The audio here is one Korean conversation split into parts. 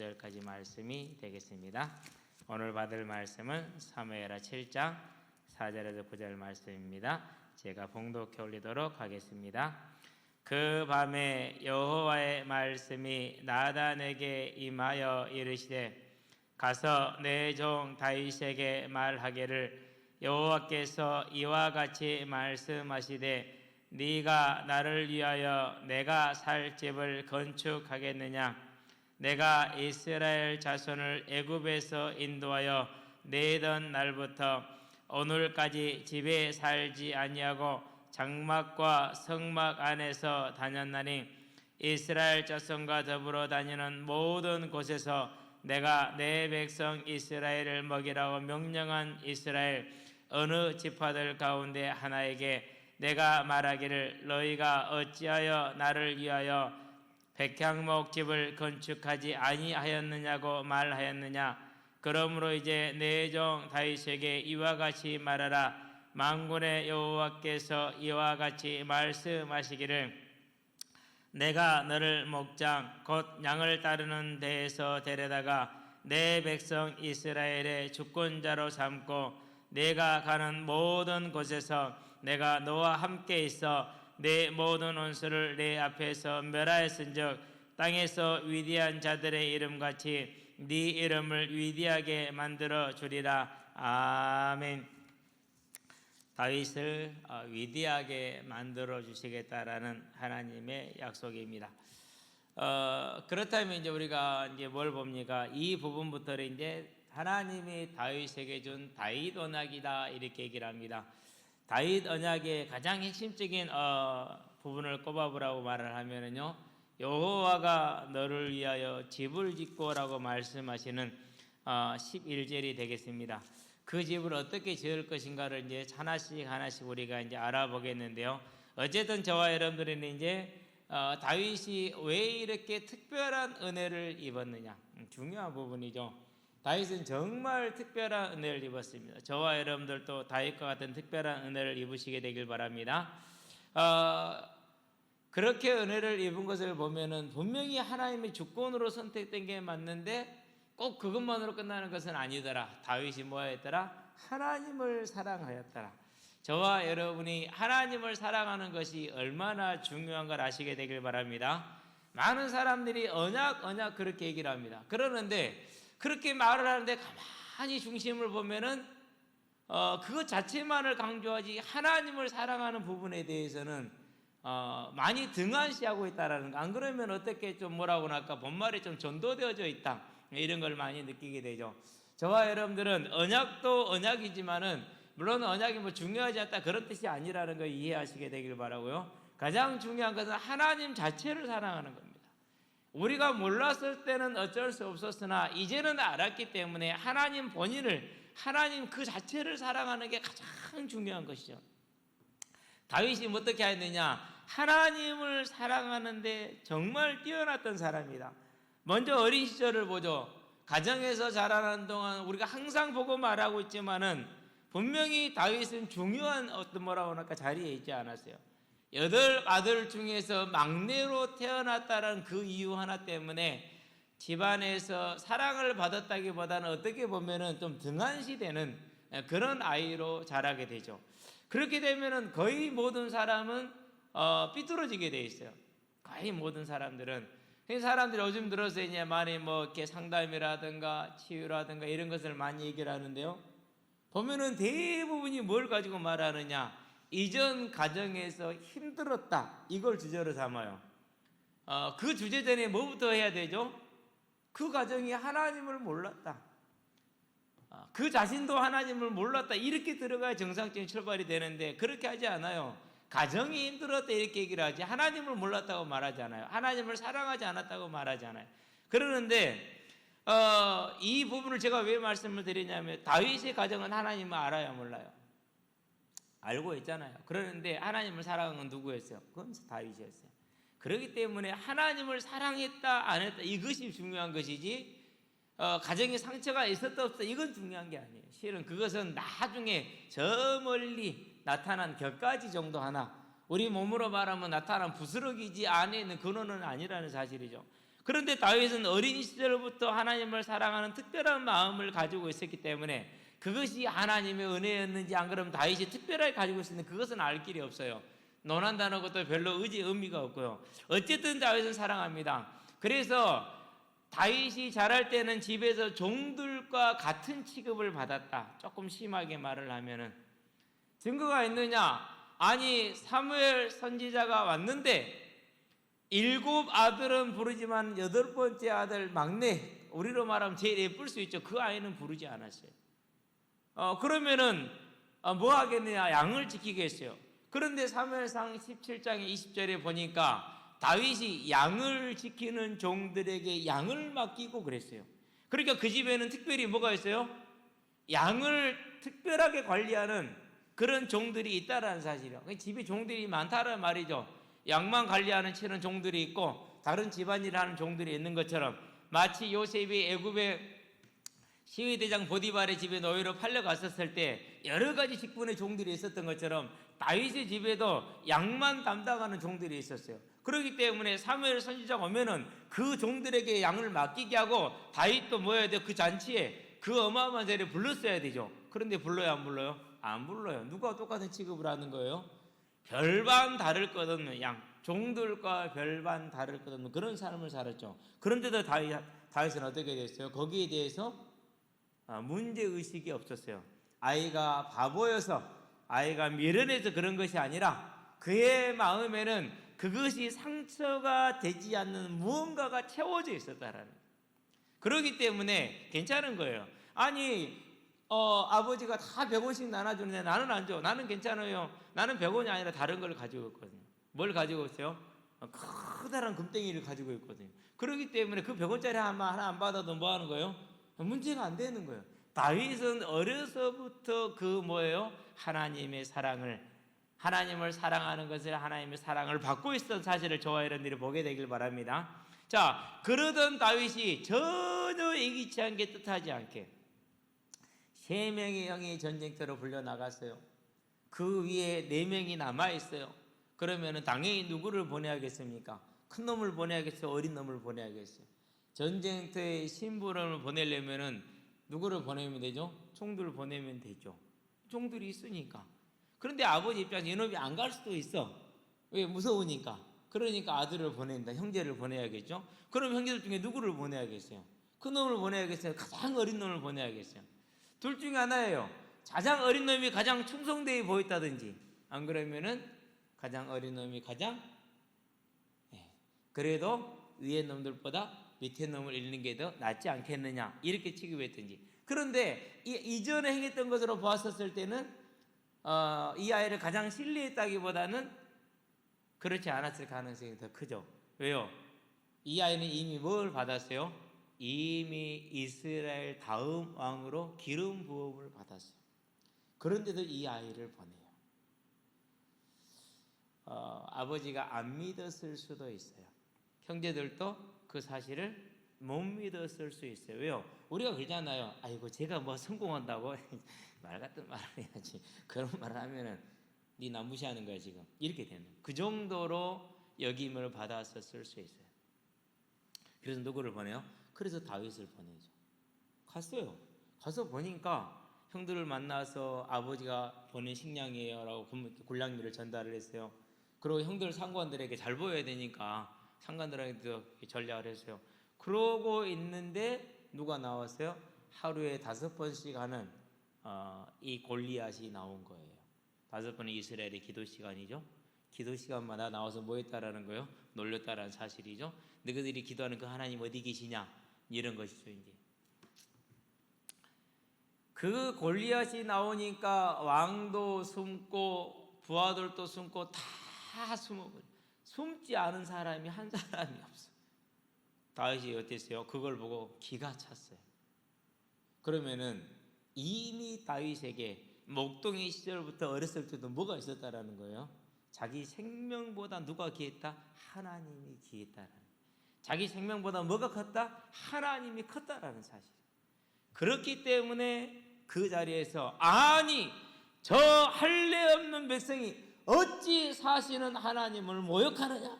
9절까지 말씀이 되겠습니다. 오늘 받을 말씀은 사무엘하 7장 4절에서 9절 말씀입니다. 제가 봉독해 올리도록 하겠습니다. 그 밤에 여호와의 말씀이 나단에게 임하여 이르시되 가서 내 종 다윗에게 말하기를 여호와께서 이와 같이 말씀하시되 네가 나를 위하여 내가 살 집을 건축하겠느냐? 내가 이스라엘 자손을 애굽에서 인도하여 내던 날부터 오늘까지 집에 살지 아니하고 장막과 성막 안에서 다녔나니 이스라엘 자손과 더불어 다니는 모든 곳에서 내가 내 백성 이스라엘을 먹이라고 명령한 이스라엘 어느 지파들 가운데 하나에게 내가 말하기를 너희가 어찌하여 나를 위하여 백향목 집을 건축하지 아니하였느냐고 말하였느냐? 그러므로 이제 내 종 다윗에게 이와 같이 말하라. 만군의 여호와께서 이와 같이 말씀하시기를 내가 너를 목장 곧 양을 따르는 데에서 데려다가 내 백성 이스라엘의 주권자로 삼고 내가 가는 모든 곳에서 내가 너와 함께 있어 내 모든 원수를 내 앞에서 멸하였은즉 땅에서 위대한 자들의 이름같이 네 이름을 위대하게 만들어 주리라. 아멘. 다윗을 위대하게 만들어 주시겠다라는 하나님의 약속입니다. 그렇다면 이제 우리가 이제 뭘 봅니까? 이 부분부터는 이제 하나님이 다윗에게 준 다윗 언약이다 이렇게 얘기를 합니다. 다윗 언약의 가장 핵심적인 부분을 꼽아보라고 말을 하면은요, 여호와가 너를 위하여 집을 짓고라고 말씀하시는 11절이 되겠습니다. 그 집을 어떻게 지을 것인가를 이제 하나씩 우리가 이제 알아보겠는데요. 어쨌든 저와 여러분들은 이제 다윗이 왜 이렇게 특별한 은혜를 입었느냐, 중요한 부분이죠. 다윗은 정말 특별한 은혜를 입었습니다. 저와 여러분들도 다윗과 같은 특별한 은혜를 입으시게 되길 바랍니다. 그렇게 은혜를 입은 것을 보면은 분명히 하나님의 주권으로 선택된 게 맞는데 꼭 그것만으로 끝나는 것은 아니더라. 다윗이 뭐였더라? 하나님을 사랑하였더라. 저와 여러분이 하나님을 사랑하는 것이 얼마나 중요한 걸 아시게 되길 바랍니다. 많은 사람들이 언약 그렇게 얘기를 합니다. 그러는데 그렇게 말을 하는데 가만히 중심을 보면은 그것 자체만을 강조하지 하나님을 사랑하는 부분에 대해서는 많이 등한시하고 있다라는 거. 안 그러면 어떻게 좀 뭐라고 할까? 본말에 좀 전도되어져 있다 이런 걸 많이 느끼게 되죠. 저와 여러분들은 언약도 언약이지만은 물론 언약이 뭐 중요하지 않다 그런 뜻이 아니라는 걸 이해하시게 되길 바라고요. 가장 중요한 것은 하나님 자체를 사랑하는 겁니다. 우리가 몰랐을 때는 어쩔 수 없었으나 이제는 알았기 때문에 하나님 본인을, 하나님 그 자체를 사랑하는 게 가장 중요한 것이죠. 다윗이 어떻게 했느냐? 하나님을 사랑하는데 정말 뛰어났던 사람이다. 먼저 어린 시절을 보죠. 가정에서 자라는 동안 우리가 항상 보고 말하고 있지만은 분명히 다윗은 중요한 어떤 뭐라고 할까 자리에 있지 않았어요. 8 아들 중에서 막내로 태어났다는 그 이유 하나 때문에 집안에서 사랑을 받았다기보다는 어떻게 보면은 좀 등한시되는 그런 아이로 자라게 되죠. 그렇게 되면은 거의 모든 사람은 삐뚤어지게 돼 있어요. 거의 모든 사람들은. 사람들이 요즘 들어서 이제 많이 뭐 이렇게 상담이라든가 치유라든가 이런 것을 많이 얘기를 하는데요. 보면은 대부분이 뭘 가지고 말하느냐? 이전 가정에서 힘들었다 이걸 주제로 삼아요. 그 주제 전에 뭐부터 해야 되죠? 그 가정이 하나님을 몰랐다, 그 자신도 하나님을 몰랐다 이렇게 들어가야 정상적인 출발이 되는데 그렇게 하지 않아요. 가정이 힘들었다 이렇게 얘기를 하지 하나님을 몰랐다고 말하지 않아요. 하나님을 사랑하지 않았다고 말하지 않아요. 그러는데 이 부분을 제가 왜 말씀을 드리냐면 다윗의 가정은 하나님을 알아요, 몰라요? 알고 있잖아요. 그러는데 하나님을 사랑한 건 누구였어요? 그건 다윗이었어요. 그렇기 때문에 하나님을 사랑했다 안 했다 이것이 중요한 것이지 가정에 상처가 있었다 없었다 이건 중요한 게 아니에요. 실은 그것은 나중에 저 멀리 나타난 격가지 정도 하나, 우리 몸으로 말하면 나타난 부스러기지 안에 있는 근원은 아니라는 사실이죠. 그런데 다윗은 어린 시절부터 하나님을 사랑하는 특별한 마음을 가지고 있었기 때문에 그것이 하나님의 은혜였는지 안 그러면 다윗이 특별하게 가지고 있었는데 그것은 알 길이 없어요. 논한다는 것도 별로 의미가 없고요. 어쨌든 다윗은 사랑합니다. 그래서 다윗이 자랄 때는 집에서 종들과 같은 취급을 받았다. 조금 심하게 말을 하면은 증거가 있느냐? 아니 사무엘 선지자가 왔는데 7 아들은 부르지만 8번째 아들 막내, 우리로 말하면 제일 예쁠 수 있죠. 그 아이는 부르지 않았어요. 그러면은 뭐 하겠느냐? 양을 지키겠어요. 그런데 사무엘상 17장의 20절에 보니까 다윗이 양을 지키는 종들에게 양을 맡기고 그랬어요. 그러니까 그 집에는 특별히 뭐가 있어요? 양을 특별하게 관리하는 그런 종들이 있다라는 사실이에요. 집에 종들이 많다는 말이죠. 양만 관리하는 치는 종들이 있고 다른 집안일을 하는 종들이 있는 것처럼, 마치 요셉이 애굽의 시위대장 보디발의 집에 노예로 팔려갔었을 때 여러 가지 직분의 종들이 있었던 것처럼 다윗의 집에도 양만 담당하는 종들이 있었어요. 그렇기 때문에 사무엘 선지자가 오면은 그 종들에게 양을 맡기게 하고 다윗도 뭐 해야 돼요? 그 잔치에 그 어마어마한 자리에 불렀어야 되죠. 그런데 불러요, 안 불러요? 안 불러요. 누가 똑같은 취급을 하는 거예요? 별반 다를 것 없는 양, 종들과 별반 다를 것 없는 그런 삶을 살았죠. 그런데도 다윗은 어떻게 됐어요? 거기에 대해서 문제의식이 없었어요. 아이가 바보여서, 아이가 미련해서 그런 것이 아니라 그의 마음에는 그것이 상처가 되지 않는 무언가가 채워져 있었다라는, 그렇기 때문에 괜찮은 거예요. 아니 아버지가 다 100원씩 나눠주는데 나는 안 줘. 나는 괜찮아요. 나는 100원이 아니라 다른 걸 가지고 있거든요. 뭘 가지고 있어요? 커다란 금덩이를 가지고 있거든요. 그렇기 때문에 그 100원짜리 하나 안 받아도 뭐 하는 거예요? 문제가 안 되는 거예요. 다윗은 어려서부터 그 뭐예요? 하나님의 사랑을, 하나님을 사랑하는 것을, 하나님의 사랑을 받고 있었던 사실을 저와 여러분들이 보게 되길 바랍니다. 자, 그러던 다윗이 전혀 예기치 않게, 뜻하지 않게 3명의 형이 전쟁터로 불려 나갔어요. 그 위에 4명이 남아 있어요. 그러면은 당연히 누구를 보내야겠습니까? 큰 놈을 보내야겠어요? 어린 놈을 보내야겠어요? 전쟁터에 심부름을 보내려면은 누구를 보내면 되죠? 총들을 보내면 되죠. 총들이 있으니까. 그런데 아버지 입장에서 이놈이 안 갈 수도 있어. 왜? 무서우니까. 그러니까 아들을 보낸다. 형제를 보내야겠죠. 그럼 형제들 중에 누구를 보내야겠어요? 큰 놈을 보내야겠어요? 가장 어린 놈을 보내야겠어요? 둘 중에 하나예요. 가장 어린 놈이 가장 충성되어 보였다든지, 안 그러면은 가장 어린 놈이 가장 그래도 위에 놈들보다 밑에 놈을 잃는 게 더 낫지 않겠느냐, 이렇게 취급했든지. 그런데 이전에 행했던 것으로 보았었을 때는 이 아이를 가장 신뢰했다기보다는 그렇지 않았을 가능성이 더 크죠. 왜요? 이 아이는 이미 뭘 받았어요? 이미 이스라엘 다음 왕으로 기름 부음을 받았어요. 그런데도 이 아이를 보내요. 아버지가 안 믿었을 수도 있어요. 형제들도 그 사실을 못 믿었을 수 있어요. 왜요? 우리가 그러잖아요. 아이고 제가 뭐 성공한다고 말 같은 말을 해야지. 그런 말을 하면은 네 나 무시하는 거야 지금. 이렇게 되는, 그 정도로 여김을 받았었을 수 있어요. 그래서 누구를 보내요? 그래서 다윗을 보내죠. 갔어요. 가서 보니까 형들을 만나서 아버지가 보낸 식량이에요 라고 군량미를 전달을 했어요. 그리고 형들 상관들에게 잘 보여야 되니까 상관들에게도 전략을 했어요. 그러고 있는데 누가 나왔어요? 하루에 5번씩 하는 이 골리앗이 나온 거예요. 5번은 이스라엘의 기도 시간이죠. 기도 시간마다 나와서 뭐 했다라는 거예요? 놀렸다라는 사실이죠. 너희들이 기도하는 그 하나님 어디 계시냐, 이런 것이죠. 이제 그 골리앗이 나오니까 왕도 숨고 부하들도 숨고 다 숨어버려. 숨지 않은 사람이 한 사람이 없어. 다윗이 어땠어요? 그걸 보고 기가 찼어요. 그러면은 이미 다윗에게 목동의 시절부터 어렸을 때도 뭐가 있었다라는 거예요? 자기 생명보다 누가 귀했다? 하나님이 귀했다라는, 자기 생명보다 뭐가 컸다? 하나님이 컸다라는 사실. 그렇기 때문에 그 자리에서 아니 저 할례 없는 백성이 어찌 사시는 하나님을 모욕하느냐,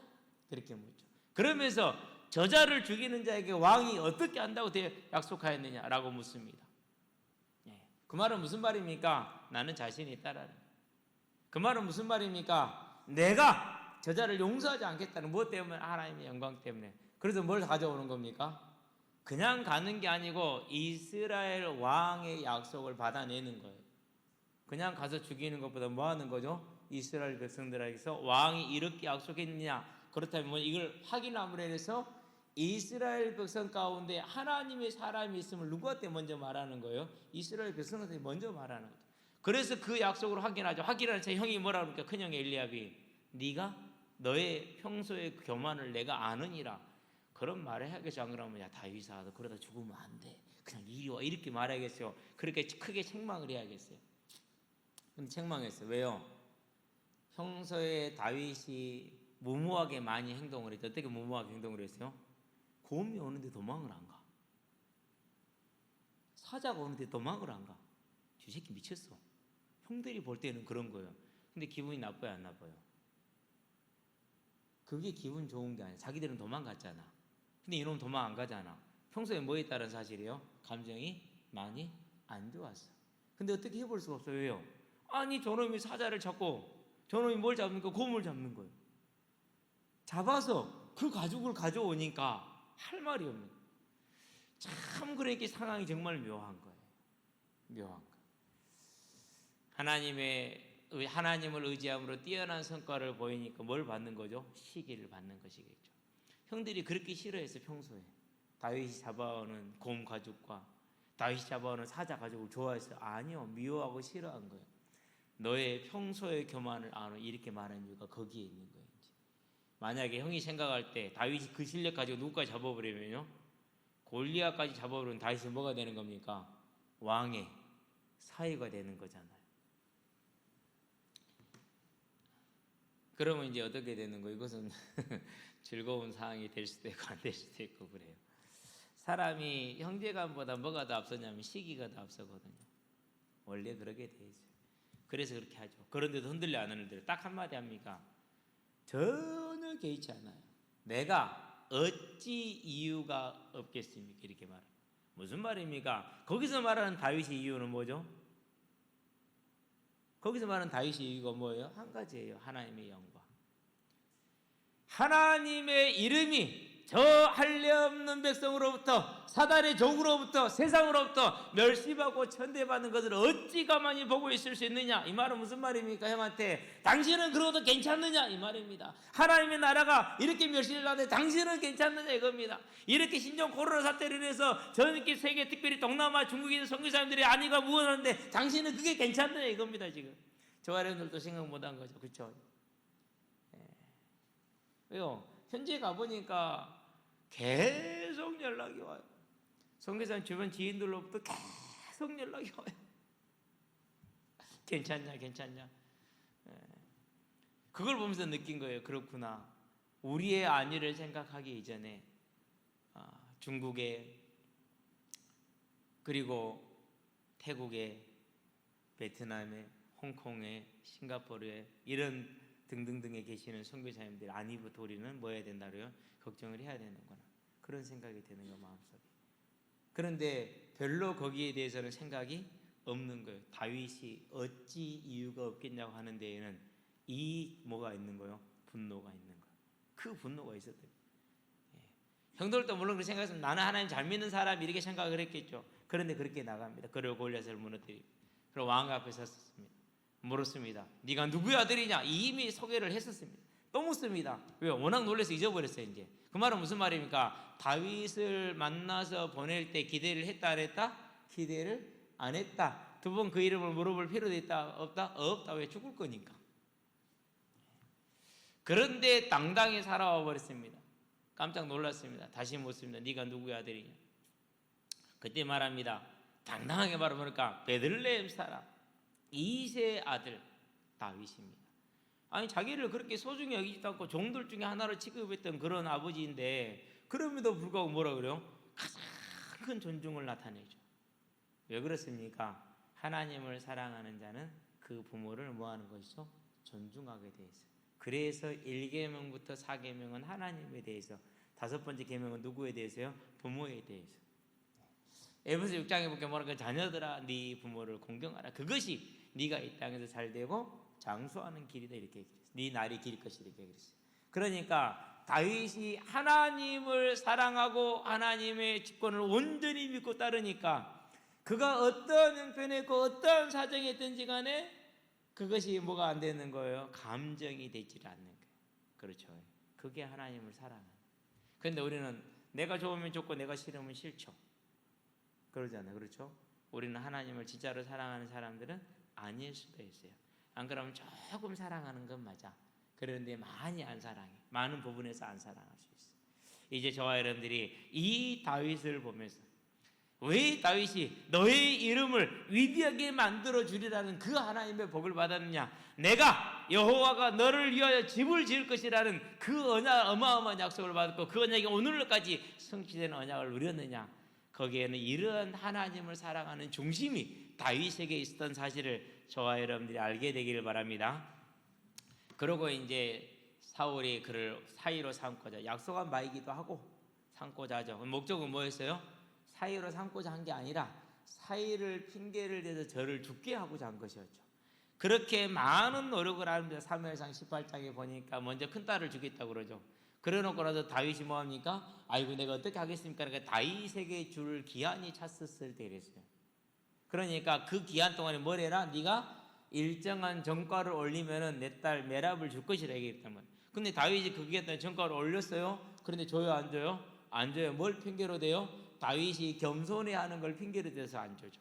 그렇게 묻죠. 그러면서 저자를 죽이는 자에게 왕이 어떻게 한다고 약속하였느냐라고 묻습니다. 그 말은 무슨 말입니까? 나는 자신이 있다라는. 그 말은 무슨 말입니까? 내가 저자를 용서하지 않겠다는. 무엇 때문에? 하나님의 영광 때문에. 그래서 뭘 가져오는 겁니까? 그냥 가는 게 아니고 이스라엘 왕의 약속을 받아내는 거예요. 그냥 가서 죽이는 것보다 뭐 하는 거죠? 이스라엘 백성들에게서 왕이 이렇게 약속했느냐, 그렇다면 이걸 확인함으로 해서 이스라엘 백성 가운데 하나님의 사람이 있음을 누구한테 먼저 말하는 거예요? 이스라엘 백성한테 먼저 말하는 거죠. 그래서 그 약속을 확인하죠. 확인하는 제 형이 뭐라 그러니까 큰형 엘리압이 네가 너의 평소의 교만을 내가 아느니라. 그런 말을 해야겠죠. 안 그러면 야 다윗아 너 그러다 죽으면 안 돼. 그냥 이리 와 이렇게 말해야겠어요. 그렇게 크게 책망을 해야겠어요. 근데 책망했어요. 왜요? 평소에 다윗이 무모하게 많이 행동을 했죠. 어떻게 무모하게 행동을 했어요? 곰이 오는데 도망을 안 가. 사자가 오는데 도망을 안 가. 저 새끼 미쳤어. 형들이 볼 때는 그런 거예요. 근데 기분이 나빠요, 안 나빠요? 그게 기분 좋은 게 아니야. 자기들은 도망갔잖아. 근데 이놈 도망 안 가잖아. 평소에 뭐에 따른 사실이에요? 감정이 많이 안 좋았어. 근데 어떻게 해볼 수가 없어요. 왜요? 아니 저놈이 사자를 잡고 저놈이 뭘 잡는 거? 곰을 잡는 거예요. 잡아서 그 가죽을 가져오니까 할 말이 없는 거예요. 참 그러니까 상황이 정말 묘한 거예요. 묘한 거. 하나님을 의지함으로 뛰어난 성과를 보이니까 뭘 받는 거죠? 시기를 받는 것이겠죠. 형들이 그렇게 싫어했어. 평소에 다윗이 잡아오는 곰 가죽과 다윗이 잡아오는 사자 가죽을 좋아했어요? 아니요, 미워하고 싫어한 거예요. 너의 평소의 교만을 아노. 이렇게 말하는 이유가 거기에 있는 거예요. 만약에 형이 생각할 때 다윗이 그 실력 가지고 누구까지 잡아버리면요, 골리앗까지 잡아버리면 다윗이 뭐가 되는 겁니까? 왕의 사위가 되는 거잖아요. 그러면 이제 어떻게 되는 거예요? 이것은 즐거운 상황이 될 수도 있고 안 될 수도 있고 그래요. 사람이 형제간보다 뭐가 더 앞서냐면 시기가 더 앞서거든요. 원래 그렇게 돼 있어요. 그래서 그렇게 하죠. 그런데도 흔들려 안 흔들려. 딱 한마디 합니까? 전혀 개의치 않아요. 내가 어찌 이유가 없겠습니까? 이렇게 말해요. 무슨 말입니까? 거기서 말하는 다윗의 이유는 뭐죠? 거기서 말하는 다윗의 이유가 뭐예요? 한 가지예요. 하나님의 영광. 하나님의 이름이 저 할례 없는 백성으로부터, 사단의 종으로부터, 세상으로부터 멸시받고 천대받는 것을 어찌 가만히 보고 있을 수 있느냐. 이 말은 무슨 말입니까? 형한테 당신은 그러고도 괜찮느냐 이 말입니다. 하나님의 나라가 이렇게 멸시를 하는데 당신은 괜찮느냐 이겁니다. 이렇게 신종 코로나 사태를 인해서 전 이렇게 세계, 특별히 동남아, 중국에 있는 선교사님들이 안위가 무한한데 당신은 그게 괜찮느냐 이겁니다. 지금 저 여러분들도 생각 못한 거죠. 그렇죠? 왜요? 현재 가보니까 계속 연락이 와요. 선교사님 주변 지인들로부터 계속 연락이 와요. 괜찮냐 괜찮냐. 그걸 보면서 느낀 거예요. 그렇구나. 우리의 안위를 생각하기 이전에 중국에, 그리고 태국에, 베트남에, 홍콩에, 싱가포르에 이런 등등등에 계시는 선교사님들 안위부터 우리는 뭐 해야 된다고요? 걱정을 해야 되는구나. 그런 생각이 드는 거 마음속에. 그런데 별로 거기에 대해서는 생각이 없는 거예요. 다윗이 어찌 이유가 없겠냐고 하는 데에는 이 뭐가 있는 거예요? 분노가 있는 거예요. 그 분노가 있었대요. 형들도 물론 그렇게 생각해서 나는 하나님 잘 믿는 사람 이렇게 생각을 했겠죠. 그런데 그렇게 나갑니다. 그리고 골리앗을 무너뜨리고 그리고 왕 앞에 섰습니다. 물었습니다. 네가 누구의 아들이냐? 이미 소개를 했었습니다. 또 묻습니다. 왜요? 워낙 놀라서 잊어버렸어요. 이제 그 말은 무슨 말입니까? 다윗을 만나서 보낼 때 기대를 했다 안 했다? 기대를 안 했다. 두 번 그 이름을 물어볼 필요도 있다 없다? 없다. 왜? 죽을 거니까. 그런데 당당히 살아와 버렸습니다. 깜짝 놀랐습니다. 다시 묻습니다. 네가 누구의 아들이냐? 그때 말합니다. 당당하게 말해보니까 베들레헴 사람 이새의 아들 다윗입니다. 아니 자기를 그렇게 소중히 여기지도 않고 종들 중에 하나로 취급했던 그런 아버지인데 그럼에도 불구하고 뭐라 그래요? 가장 큰 존중을 나타내죠. 왜 그렇습니까? 하나님을 사랑하는 자는 그 부모를 뭐하는 것이죠? 존중하게 돼 있어요. 그래서 1계명부터 4계명은 하나님에 대해서 5번째 계명은 누구에 대해서요? 부모에 대해서. 에베소 6장에 보면 뭐라고 자녀들아 네 부모를 공경하라. 그것이 네가 이 땅에서 잘 되고 장수하는 길이다 이렇게 얘기했어요. 네 날이 길 것이다 이렇게 얘기했어요. 그러니까 다윗이 하나님을 사랑하고 하나님의 주권을 온전히 믿고 따르니까 그가 어떤 형편에 있고 어떤 사정에 있든지 간에 그것이 뭐가 안 되는 거예요? 감정이 되지 않는 거예요. 그렇죠. 그게 하나님을 사랑하는. 그런데 우리는 내가 좋으면 좋고 내가 싫으면 싫죠. 그러잖아요. 그렇죠? 우리는 하나님을 진짜로 사랑하는 사람들은 아닐 수도 있어요. 안 그러면 조금 사랑하는 건 맞아. 그런데 많이 안 사랑해. 많은 부분에서 안 사랑할 수 있어요. 이제 저와 여러분들이 이 다윗을 보면서 왜 다윗이 너의 이름을 위대하게 만들어 주리라는 그 하나님의 복을 받았느냐? 내가 여호와가 너를 위하여 집을 지을 것이라는 그 언약, 어마어마한 약속을 받았고 그 언약이 오늘까지 성취되는 언약을 누렸느냐? 거기에는 이러한 하나님을 사랑하는 중심이 다윗에게 있었던 사실을 저와 여러분들이 알게 되기를 바랍니다. 그러고 이제 사울이 그를 사위로 삼고자 약속한 바이기도 하고 삼고자 하죠. 목적은 뭐였어요? 사위로 삼고자 한 게 아니라 사위를 핑계를 대서 저를 죽게 하고자 한 것이었죠. 그렇게 많은 노력을 하는데 사무엘상 18장에 보니까 먼저 큰딸을 주겠다고 그러죠. 그래놓고 나서 다윗이 뭐합니까? 아이고 내가 어떻게 하겠습니까? 그러니까 다윗에게 줄 기한이 찼었을 때 이랬어요. 그러니까 그 기한 동안에 뭘 해라? 네가 일정한 전과를 올리면은 내 딸 메랍을 줄 것이라 얘기했단 말이에요. 근데 다윗이 그 기한 동안 전과를 올렸어요. 그런데 줘요 안 줘요? 안 줘요. 뭘 핑계로 대요? 다윗이 겸손해하는 걸 핑계로 대서 안 줘죠.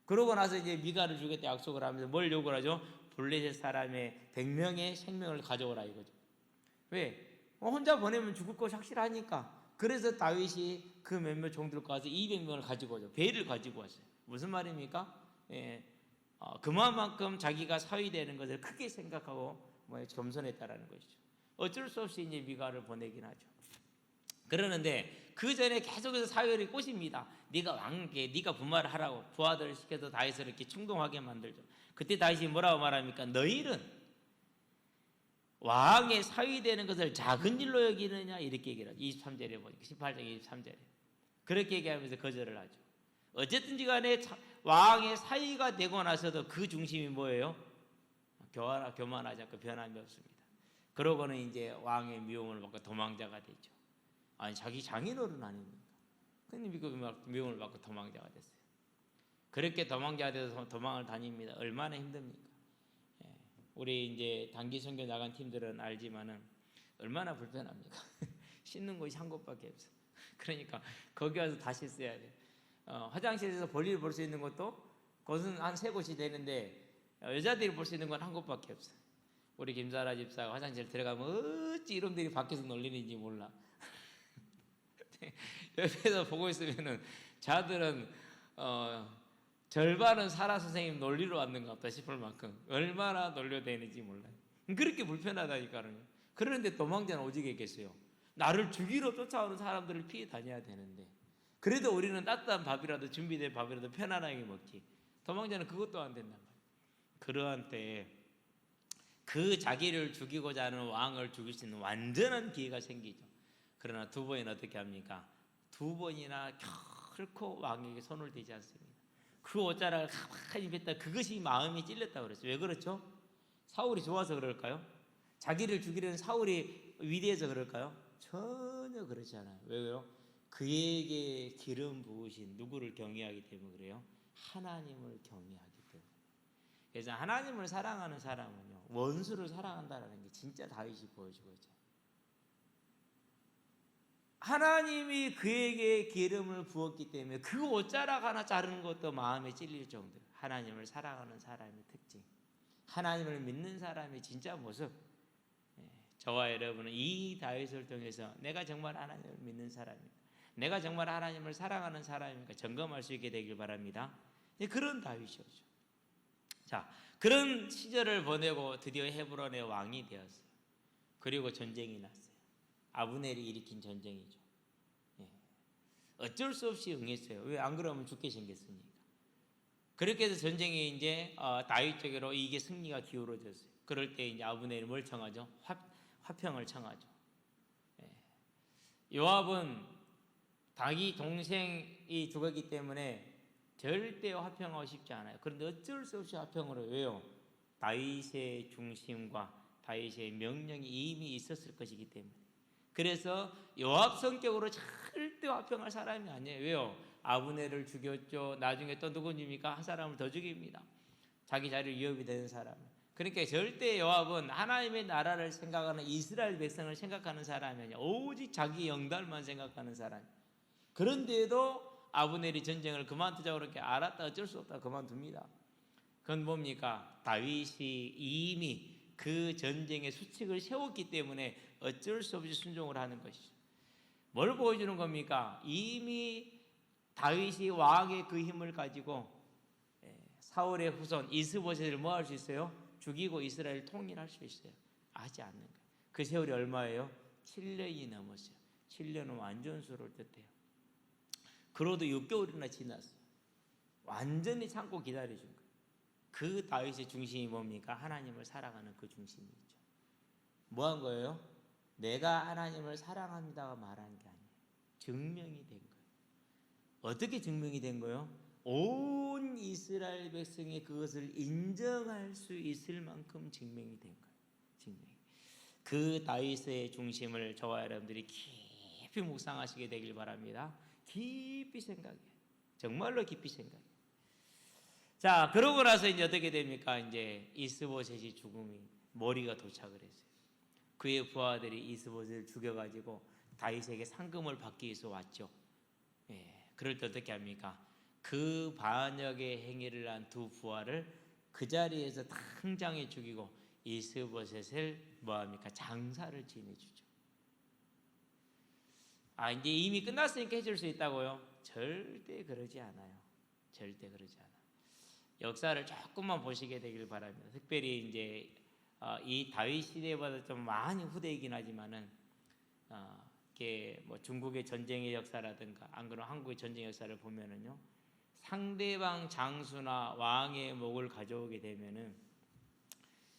그러고 나서 이제 미가를 주겠다 약속을 하면서 뭘 요구를 하죠? 블레셋 사람의 100명의 생명을 가져오라 이거죠. 왜? 혼자 보내면 죽을 것이 확실하니까. 그래서 다윗이 그 몇몇 종들과 와서 200명을 가지고 오죠. 배를 가지고 왔어요. 무슨 말입니까? 그만큼 자기가 사위되는 것을 크게 생각하고 겸손했다라는 것이죠. 어쩔 수 없이 이제 미가를 보내긴 하죠. 그러는데 그 전에 계속해서 사위를 꼬십니다. 네가 왕께 네가 분말을 하라고 부하들을 시켜서 다윗을 이렇게 충동하게 만들죠. 그때 다윗이 뭐라고 말합니까? 너희는 왕의 사위 되는 것을 작은 일로 여기느냐 이렇게 얘기를 하죠. 23절에 보니까 18장 23절에 그렇게 얘기하면서 거절을 하죠. 어쨌든지 간에 왕의 사위가 되고 나서도 그 중심이 뭐예요? 교만하지 않고 변함이 없습니다. 그러고는 이제 왕의 미움을 받고 도망자가 되죠. 아니 자기 장인어른 아닙니까? 근데 미움을 받고 도망자가 됐어요. 그렇게 도망자가 돼서 도망을 다닙니다. 얼마나 힘듭니까? 우리 이제 단기 선교 나간 팀들은 알지만은 얼마나 불편합니까? 씻는 곳이 한 곳밖에 없어. 그러니까 거기 와서 다시 써야 돼. 화장실에서 볼일 볼 수 있는 것도 그것은 한 3곳이 되는데 여자들이 볼 수 있는 건 한 곳밖에 없어. 우리 김사라 집사가 화장실 들어가면 어찌 이놈들이 밖에서 놀리는지 몰라. 옆에서 보고 있으면은 자들은 절반은 사라 선생님 놀리러 왔는 것 같다 싶을 만큼 얼마나 놀려대는지 몰라요. 그렇게 불편하다니까요. 그런데 도망자는 오지게 계세요. 나를 죽이러 쫓아오는 사람들을 피해 다녀야 되는데 그래도 우리는 따뜻한 밥이라도 준비된 밥이라도 편안하게 먹지. 도망자는 그것도 안 된단 말이에요. 그러한 때에 그 자기를 죽이고자 하는 왕을 죽일 수 있는 완전한 기회가 생기죠. 그러나 두 번이나 어떻게 합니까? 2번이나 결코 왕에게 손을 대지 않습니다. 그 옷자락을 가만히 뱉다 그것이 마음이 찔렸다고 그랬어요. 왜 그렇죠? 사울이 좋아서 그럴까요? 자기를 죽이려는 사울이 위대해서 그럴까요? 전혀 그렇지 않아요. 왜요? 그에게 기름 부으신 누구를 경외하기 때문에 그래요? 하나님을 경외하기 때문에. 그래서 하나님을 사랑하는 사람은요 원수를 사랑한다는 게 진짜 다윗이 보여주고 있죠. 하나님이 그에게 기름을 부었기 때문에 그 옷자락 하나 자르는 것도 마음에 찔릴 정도예요. 하나님을 사랑하는 사람의 특징, 하나님을 믿는 사람의 진짜 모습. 저와 여러분은 이 다윗을 통해서 내가 정말 하나님을 믿는 사람입니다, 내가 정말 하나님을 사랑하는 사람입니까 점검할 수 있게 되길 바랍니다. 그런 다윗이었죠. 자, 그런 시절을 보내고 드디어 헤브론의 왕이 되었어요. 그리고 전쟁이 났어요. 아브넬이 일으킨 전쟁이죠. 어쩔 수 없이 응했어요. 왜 안 그러면 죽게 생겼으니까. 그렇게 해서 전쟁이 이제 다윗 쪽으로 이게 승리가 기울어졌어요. 그럴 때 이제 아브넬이 뭘 청하죠? 화평을 청하죠. 요압은 자기 동생이 죽었기 때문에 절대 화평하고 싶지 않아요. 그런데 어쩔 수 없이 화평을 해요. 왜요? 다윗의 중심과 다윗의 명령이 이미 있었을 것이기 때문에. 그래서 요압 성격으로 절대 화평할 사람이 아니에요. 왜요? 아브넬을 죽였죠. 나중에 또 누구입니까? 한 사람을 더 죽입니다. 자기 자리를 위협이 되는 사람. 그러니까 절대 요압은 하나님의 나라를 생각하는 이스라엘 백성을 생각하는 사람이 아니야. 오직 자기 영달만 생각하는 사람. 그런데도 아브넬이 전쟁을 그만두자고 그렇게 알았다 어쩔 수 없다 그만둡니다. 그건 뭡니까? 다윗이 이미 그 전쟁의 수칙을 세웠기 때문에 어쩔 수 없이 순종을 하는 것이죠. 뭘 보여주는 겁니까? 이미 다윗이 왕의 그 힘을 가지고 사울의 후손 이스보셋을 뭐 할 수 있어요? 죽이고 이스라엘을 통일할 수 있어요. 하지 않는 거예요. 그 세월이 얼마예요? 7년이 넘었어요. 7년은 완전수를 뜻해요. 그로도 6개월이나 지났어요. 완전히 참고 기다려준 거예요. 그 다윗의 중심이 뭡니까? 하나님을 사랑하는 그 중심이 있죠. 뭐 한 거예요? 내가 하나님을 사랑합니다가 말한 게 아니에요. 증명이 된 거예요. 어떻게 증명이 된 거예요? 온 이스라엘 백성이 그것을 인정할 수 있을 만큼 증명이 된 거예요. 증명이. 그 다윗의 중심을 저와 여러분들이 깊이 묵상하시게 되길 바랍니다. 깊이 생각해. 정말로 깊이 생각해. 자, 그러고 나서 이제 어떻게 됩니까? 이제 이스보셋이 죽음이 머리가 도착을 했어요. 그의 부하들이 이스보셋을 죽여가지고 다윗에게 상금을 받기 위해서 왔죠. 그럴 때 어떻게 합니까? 그 반역의 행위를 한 두 부하를 그 자리에서 당장에 죽이고 이스보셋을 뭐합니까? 장사를 지내주죠. 이제 이미 끝났으니까 해줄 수 있다고요? 절대 그러지 않아요. 절대 그러지 않아요. 역사를 조금만 보시게 되길 바랍니다. 특별히 이제 이 다윗 시대보다 좀 많이 후대이긴 하지만은 이게 뭐 중국의 전쟁의 역사라든가 안 그러면 한국의 전쟁 역사를 보면은요, 상대방 장수나 왕의 목을 가져오게 되면은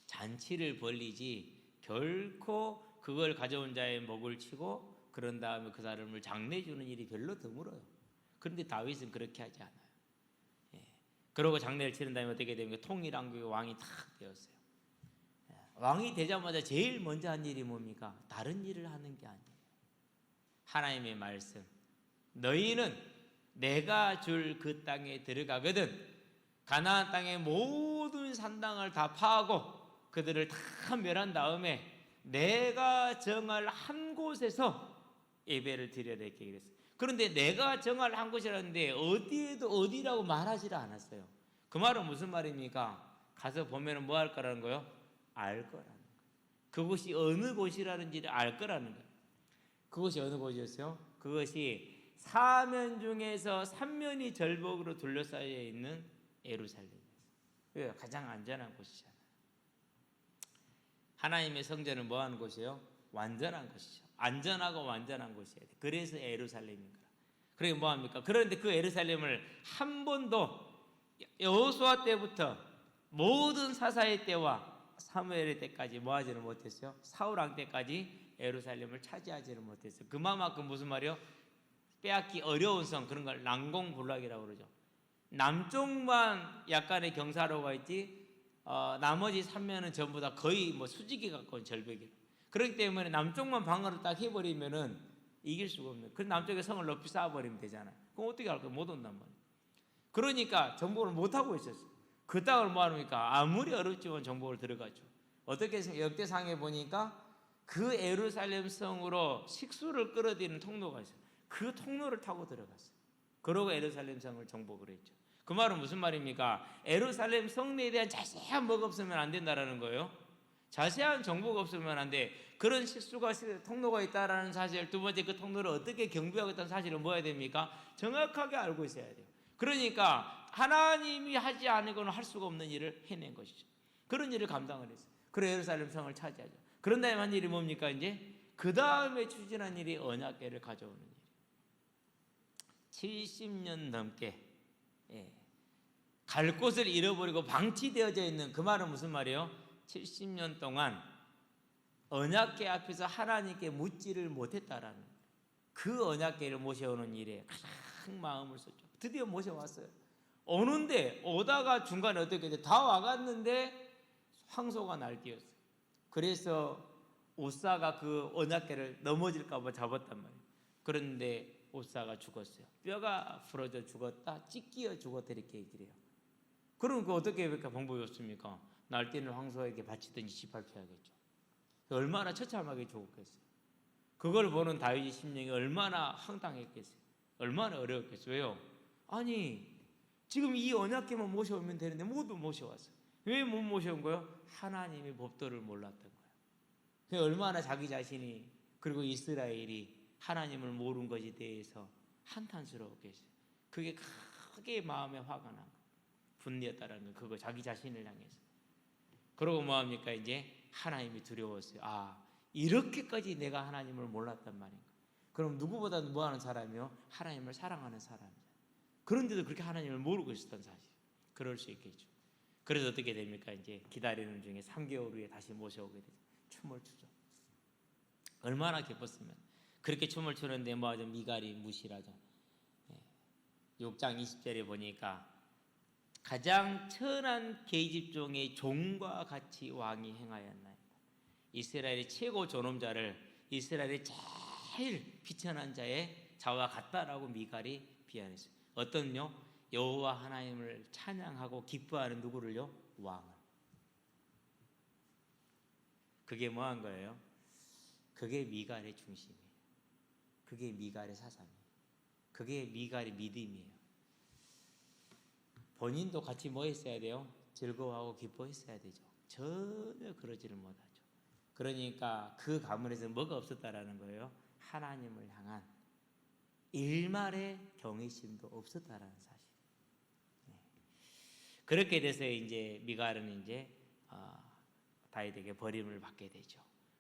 잔치를 벌리지 결코 그걸 가져온 자의 목을 치고 그런 다음에 그 사람을 장례주는 일이 별로 드물어요. 그런데 다윗은 그렇게 하지 않아요. 그러고 장례를 치른 다음에 어떻게 됩니까? 통일왕국의 왕이 탁 되었어요. 왕이 되자마자 제일 먼저 한 일이 뭡니까? 다른 일을 하는 게 아니에요. 하나님의 말씀. 너희는 내가 줄 그 땅에 들어가거든 가나안 땅의 모든 산당을 다 파하고 그들을 다 멸한 다음에 내가 정할 한 곳에서 예배를 드려야 되게 그랬어요. 그런데 내가 정할 한 곳이라는데 어디에도 어디라고 말하지 않았어요. 그 말은 무슨 말입니까? 가서 보면 뭐 할 거라는 거요? 알 거라는 거예요. 그곳이 어느 곳이라는지를 알 거라는 거예요. 그것이 어느 곳이었어요? 그것이 사면 중에서 3면이 절벽으로 둘러싸여 있는 예루살렘이었어요. 왜요? 가장 안전한 곳이잖아요. 하나님의 성전은 뭐 하는 곳이에요? 완전한 곳이죠. 안전하고 완전한 곳이어야 돼. 그래서 예루살렘인 거라. 그게 뭐 합니까? 그런데 그 예루살렘을 한 번도 여호수아 때부터 모든 사사의 때와 사무엘의 때까지 뭐 하지는 못했어요? 사울 왕 때까지 예루살렘을 차지하지는 못했어요. 그만큼 무슨 말이요? 빼앗기 어려운 성, 그런 걸 난공불락이라고 그러죠. 남쪽만 약간의 경사로가 있지 나머지 3면은 전부 다 거의 뭐 수직에 가까운 절벽이에요. 그렇기 때문에 남쪽만 방어를 딱 해버리면은 이길 수가 없는. 그 남쪽에 성을 높이 쌓아버리면 되잖아요. 그럼 어떻게 할 거예요? 못 온단 말이에요. 그러니까 정복을 못 하고 있었어요. 그 땅을 뭐 합니까? 아무리 어렵지만 정복을 들어가죠. 어떻게 역대상에 보니까 그 예루살렘 성으로 식수를 끌어들이는 통로가 있어요. 그 통로를 타고 들어갔어요. 그러고 예루살렘 성을 정복을 했죠. 그 말은 무슨 말입니까? 예루살렘 성내에 대한 자세한 뭐가 없으면 안 된다라는 거예요. 자세한 정보가 없으면 안 돼. 그런 식수가 통로가 있다라는 사실, 두 번째 그 통로를 어떻게 경비하고 있다는 사실을 뭐 해야 됩니까? 정확하게 알고 있어야 돼요. 그러니까 하나님이 하지 않으고는 할 수가 없는 일을 해낸 것이죠. 그런 일을 감당을 했어요. 그래 예루살렘 성을 차지하죠. 그런 다음에 한 일이 뭡니까? 이제 그 다음에 추진한 일이 언약궤를 가져오는 일. 70년 넘게 갈 곳을 잃어버리고 방치되어져 있는, 그 말은 무슨 말이에요? 70년 동안 언약궤 앞에서 하나님께 묻지를 못했다라는 거예요. 그 언약궤를 모셔오는 일에 가장 마음을 썼죠. 드디어 모셔왔어요. 오는데 오다가 중간에 어떻게 돼? 다 와갔는데 황소가 날뛰었어요. 그래서 오사가 그 언약궤를 넘어질까 봐 잡았단 말이에요. 그런데 오사가 죽었어요. 뼈가 부러져 죽었다, 찢기어 죽었다 이렇게 얘기를 해요. 그럼 그 어떻게 해야 방법이 없습니까? 날뛰는 황소에게 바치든지 짓밟혀야겠죠. 얼마나 처참하게 죽었겠어요. 그걸 보는 다윗의 심령이 얼마나 황당했겠어요. 얼마나 어려웠겠어요. 왜요? 아니 지금 이 언약궤만 모셔오면 되는데 모두 모셔왔어요. 왜 못 모셔온 거예요? 하나님의 법도를 몰랐던 거예요. 얼마나 자기 자신이 그리고 이스라엘이 하나님을 모르는 것에 대해서 한탄스러웠겠어요. 그게 크게 마음에 화가 난 거예요. 분리했다라는 거, 그거 자기 자신을 향해서. 그러고 뭐합니까? 이제 하나님이 두려웠어요. 아, 이렇게까지 내가 하나님을 몰랐단 말인가. 그럼 누구보다 뭐하는 사람이요? 하나님을 사랑하는 사람이죠. 그런데도 그렇게 하나님을 모르고 있었던 사실. 그럴 수 있겠죠. 그래서 어떻게 됩니까? 이제 기다리는 중에 3개월 후에 다시 모셔오게 되죠. 춤을 추죠. 얼마나 기뻤으면. 그렇게 춤을 추는데 뭐하죠? 미갈이 무시하죠. 6장 20절에 보니까 가장 천한 계집종의 종과 같이 왕이 행하였나이다. 이스라엘의 최고 존엄자를 이스라엘의 제일 비천한 자의 자와 같다라고 미갈이 비하했어요. 어떤요? 여호와 하나님을 찬양하고 기뻐하는 누구를요? 왕을. 그게 뭐한 거예요? 그게 미갈의 중심이에요. 그게 미갈의 사상이에요. 그게 미갈의 믿음이에요. 본인도 같이 뭐 했어야 돼요? 즐거워하고 기뻐했어야 되죠. 전혀 그러지를 못하죠. 그러니까 그 가문에서 뭐가 없었다라는 거예요? 하나님을 향한 일말의 경외심도 없었다라는 사실. 그렇게 돼서 이제 미갈은 이제 다윗에게 버림을 받게 되죠.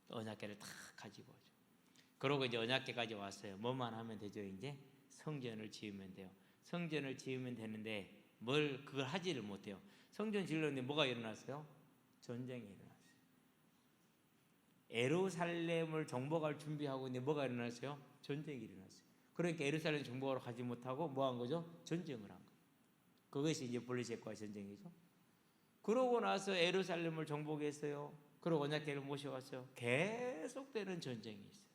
언약궤를 탁 가지고 오죠. 그러고 이제 언약궤까지 왔어요. 뭐만 하면 되죠? 이제 성전을 지으면 돼요. 성전을 지으면 되는데 뭘 그걸 하지를 못해요. 성전 지으려는데 뭐가 일어났어요? 전쟁이 일어났어요. 예루살렘을 정복할 준비하고 있는데 뭐가 일어났어요? 전쟁이 일어났어요. 그러니까 예루살렘 정복하러 가지 못하고 뭐 한 거죠? 전쟁을 한 거예요. 그것이 이제 블레셋과의 전쟁이죠. 그러고 나서 예루살렘을 정복했어요. 그리고 언약궤를 모셔왔어요. 계속되는 전쟁이 있어요.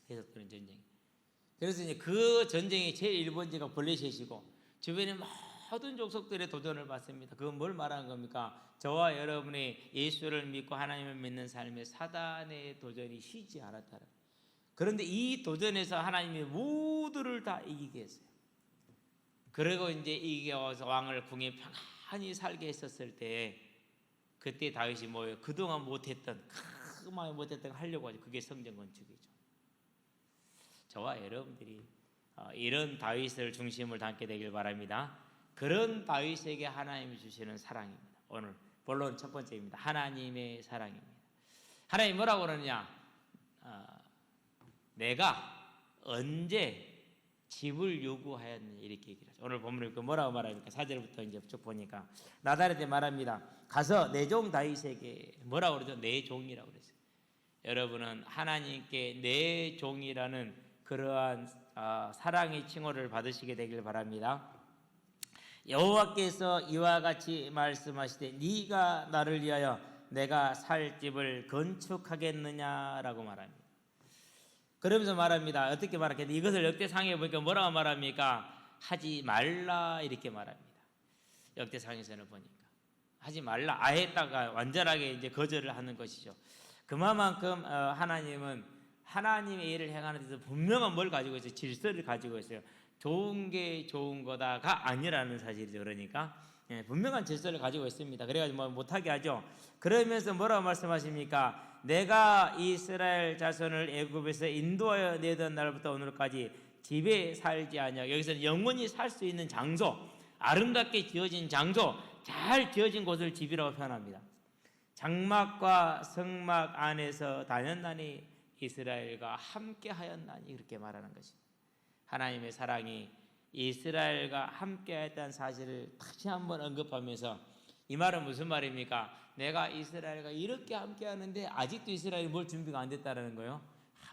계속되는 전쟁. 그래서 이제 그 전쟁의 제일 1번지가 블레셋이고 주변에 모든 족속들의 도전을 받습니다. 그건 뭘 말하는 겁니까? 저와 여러분의 예수를 믿고 하나님을 믿는 삶에 사단의 도전이 쉬지 않았다는. 그런데 이 도전에서 하나님이 모두를 다 이기게 했어요. 그리고 이제 이겨서 왕을 궁에 평안히 살게 했었을 때 그때 다윗이 뭐예요? 그동안 못했던 크게 못했던 거 하려고 하죠. 그게 성전 건축이죠. 저와 여러분들이 이런 다윗을 중심을 담게 되길 바랍니다. 그런 다윗에게 하나님이 주시는 사랑입니다. 오늘 본론 첫 번째입니다. 하나님의 사랑입니다. 하나님 뭐라고 그러느냐? 내가 언제 집을 요구하였느냐 이렇게 얘기를 하죠. 오늘 본문에 뭐라고 말합니까? 4절부터 이제 쭉 보니까 나달에게 말합니다. 가서 내 종 다윗에게 뭐라고 그러죠? 내 종이라고 그랬어요. 여러분은 하나님께 내 종이라는 그러한 사랑의 칭호를 받으시게 되길 바랍니다. 여호와께서 이와 같이 말씀하시되 네가 나를 위하여 내가 살 집을 건축하겠느냐라고 말합니다. 그러면서 말합니다. 어떻게 말하겠냐? 이것을 역대상에 보니까 뭐라고 말합니까? 하지 말라 이렇게 말합니다. 역대상에서는 보니까 하지 말라 아예다가 완전하게 이제 거절을 하는 것이죠. 그만큼 하나님은 하나님의 일을 행하는 데서 분명한 뭘 가지고 있어요? 질서를 가지고 있어요. 좋은 게 좋은 거다가 아니라는 사실이죠. 그러니까 분명한 질서를 가지고 있습니다. 그래가지고 뭐 못하게 하죠. 그러면서 뭐라고 말씀하십니까? 내가 이스라엘 자손을 애굽에서 인도하여 내던 날부터 오늘까지 집에 살지 아니하고, 여기서는 영원히 살 수 있는 장소, 아름답게 지어진 장소, 잘 지어진 곳을 집이라고 표현합니다. 장막과 성막 안에서 다녔나니 이스라엘과 함께 하였나니 그렇게 말하는 것입니다. 하나님의 사랑이 이스라엘과 함께 했다는 사실을 다시 한번 언급하면서 이 말은 무슨 말입니까? 내가 이스라엘과 이렇게 함께 하는데 아직도 이스라엘이 뭘 준비가 안 됐다는 거예요.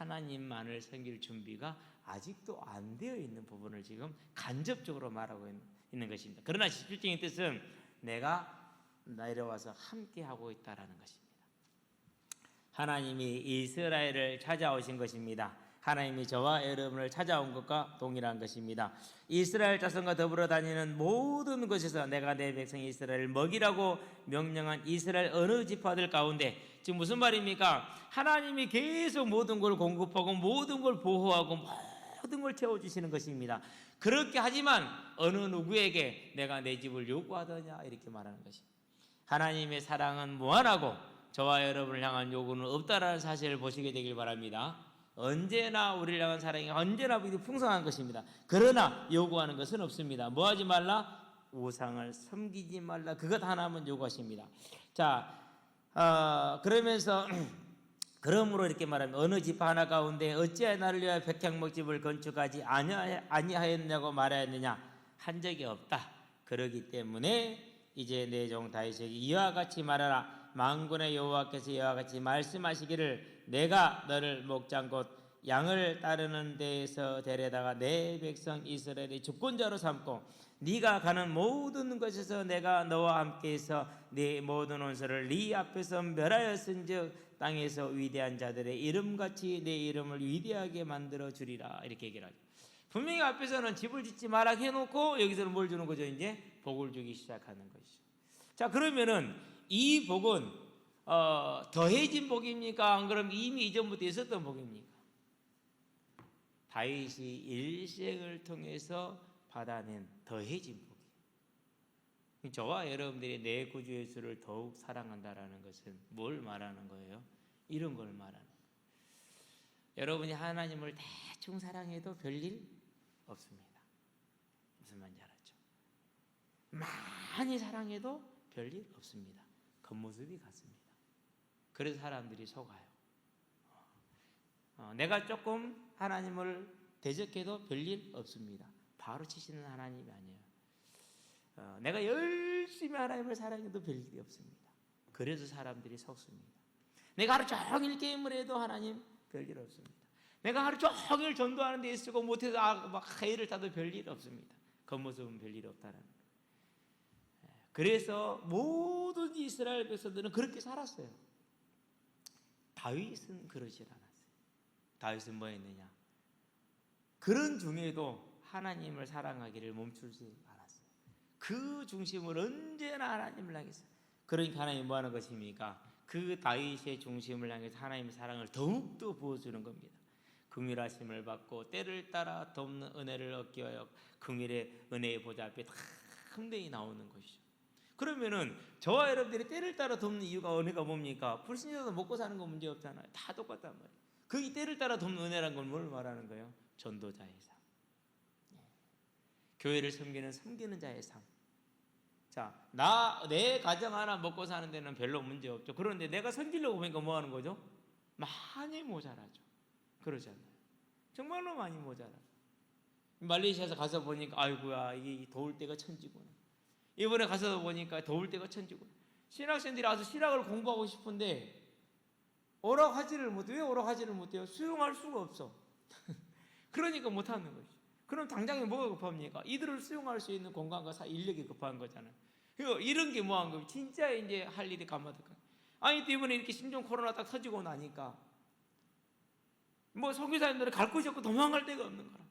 하나님만을 섬길 준비가 아직도 안 되어 있는 부분을 지금 간접적으로 말하고 있는 것입니다. 그러나 17장의 뜻은 내가 내려와서 함께하고 있다라는 것입니다. 하나님이 이스라엘을 찾아오신 것입니다. 하나님이 저와 여러분을 찾아온 것과 동일한 것입니다. 이스라엘 자손과 더불어 다니는 모든 곳에서 내가 내 백성 이스라엘을 먹이라고 명령한 이스라엘 어느 지파들 가운데, 지금 무슨 말입니까? 하나님이 계속 모든 걸 공급하고 모든 걸 보호하고 모든 걸 채워주시는 것입니다. 그렇게 하지만 어느 누구에게 내가 내 집을 요구하더냐 이렇게 말하는 것입니다. 하나님의 사랑은 무한하고 저와 여러분을 향한 요구는 없다라는 사실을 보시게 되길 바랍니다. 언제나 우리를 향한 사랑이 언제나 풍성한 것입니다. 그러나 요구하는 것은 없습니다. 뭐 하지 말라? 우상을 섬기지 말라. 그것 하나만 요구하십니다. 자, 그러면서 그러므로 이렇게 말합니다. 어느 집 하나 가운데 어찌하여 나를 위하여 백향목집을 건축하지 아니하였냐고 말하였느냐? 한 적이 없다. 그러기 때문에 이제 내 종 다윗에게 이와 같이 말하라. 만군의 여호와께서 이와 같이 말씀하시기를 내가 너를 목장 곧 양을 따르는 데에서 데려다가 내 백성 이스라엘의 주권자로 삼고 네가 가는 모든 곳에서 내가 너와 함께해서 네 모든 원수를 네 앞에서 멸하였은즉 땅에서 위대한 자들의 이름같이 내 이름을 위대하게 만들어 주리라. 이렇게 얘기를 하죠. 분명히 앞에서는 집을 짓지 마라 해놓고 여기서는 뭘 주는 거죠? 이제 복을 주기 시작하는 것이죠. 자, 그러면은 이 복은 더해진 복입니까? 안 그러면 이미 이전부터 있었던 복입니까? 다윗이 일생을 통해서 받아낸 더해진 복이에요. 저와 여러분들이 내 구주 예수를 더욱 사랑한다라는 것은 뭘 말하는 거예요? 이런 걸 말하는 거예요. 여러분이 하나님을 대충 사랑해도 별일 없습니다. 무슨 말인지 알았죠? 많이 사랑해도 별일 없습니다. 겉모습이 같습니다. 그래서 사람들이 속아요. 내가 조금 하나님을 대적해도 별일 없습니다. 바로 치시는 하나님이 아니에요. 내가 열심히 하나님을 사랑해도 별일이 없습니다. 그래서 사람들이 속습니다. 내가 하루 종일 게임을 해도 하나님 별일 없습니다. 내가 하루 종일 전도하는 데 있고 못해도 막 회의를 타도 별일 없습니다. 겉모습은 별일 없다는 거예요. 그래서 모든 이스라엘 백성들은 그렇게 살았어요. 다윗은 그러질 않았어요. 다윗은 뭐 했느냐? 그런 중에도 하나님을 사랑하기를 멈추지 않았어요. 그 중심을 언제나 하나님을 향했어요. 그러니까 하나님이 뭐 하는 것입니까? 그 다윗의 중심을 향해서 하나님의 사랑을 더욱더 부어주는 겁니다. 긍휼하심을 받고 때를 따라 돕는 은혜를 얻기 위하여 긍휼의 은혜의 보좌 앞에 다 함대히 나오는 것이죠. 그러면은 저와 여러분들이 때를 따라 돕는 이유가 은혜가 뭡니까? 불신자도 먹고 사는 건 문제 없잖아요. 다 똑같단 말이에요. 그 때를 따라 돕는 은혜란 건 뭘 말하는 거예요? 전도자의 삶. 교회를 섬기는 자의 삶. 자, 내 가정 하나 먹고 사는 데는 별로 문제 없죠. 그런데 내가 섬기려고 보니까 뭐 하는 거죠? 많이 모자라죠. 그러지 않나요? 정말로 많이 모자라요. 말레이시아에서 가서 보니까 아이고야 이게 더울 때가 천지구나. 이번에 가서 보니까 더울 때가 천지구나. 신학생들이 와서 신학을 공부하고 싶은데 오락하지를 못해요. 왜 오락하지를 못해요? 수용할 수가 없어. 그러니까 못하는 거지. 그럼 당장에 뭐가 급합니까? 이들을 수용할 수 있는 공간과 인력이 급한 거잖아요. 이런 게 뭐한 거예요? 진짜 이제 할 일이 가마득한. 아니 또 이번에 이렇게 신종 코로나 딱 터지고 나니까 뭐 선교사님들은 갈 곳이 없고 도망갈 데가 없는 거라.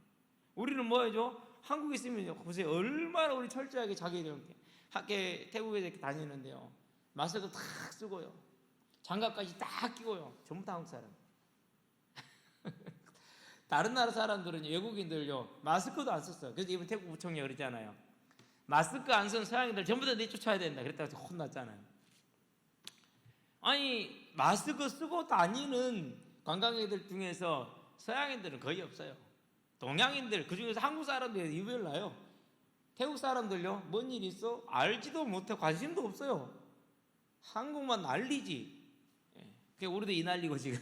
우리는 뭐 해죠? 한국에 있으면 보세요. 얼마나 우리 철저하게 자기들 학교 태국에서 이렇게 다니는데요. 마스크 탁 쓰고요. 장갑까지 딱 끼고요. 전부 다 한국 사람. 다른 나라 사람들은 외국인들요 마스크도 안 썼어요. 그래서 이번 태국 부총리 그러잖아요. 마스크 안 쓴 서양인들 전부 다 내쫓아야 된다. 그랬다고 혼났잖아요. 아니 마스크 쓰고 다니는 관광객들 중에서 서양인들은 거의 없어요. 동양인들 그중에서 한국 사람들이 유별나요. 태국 사람들요 뭔 일 있어? 알지도 못해 관심도 없어요. 한국만 난리지. 그러니까 우리도 이 난리고 지금.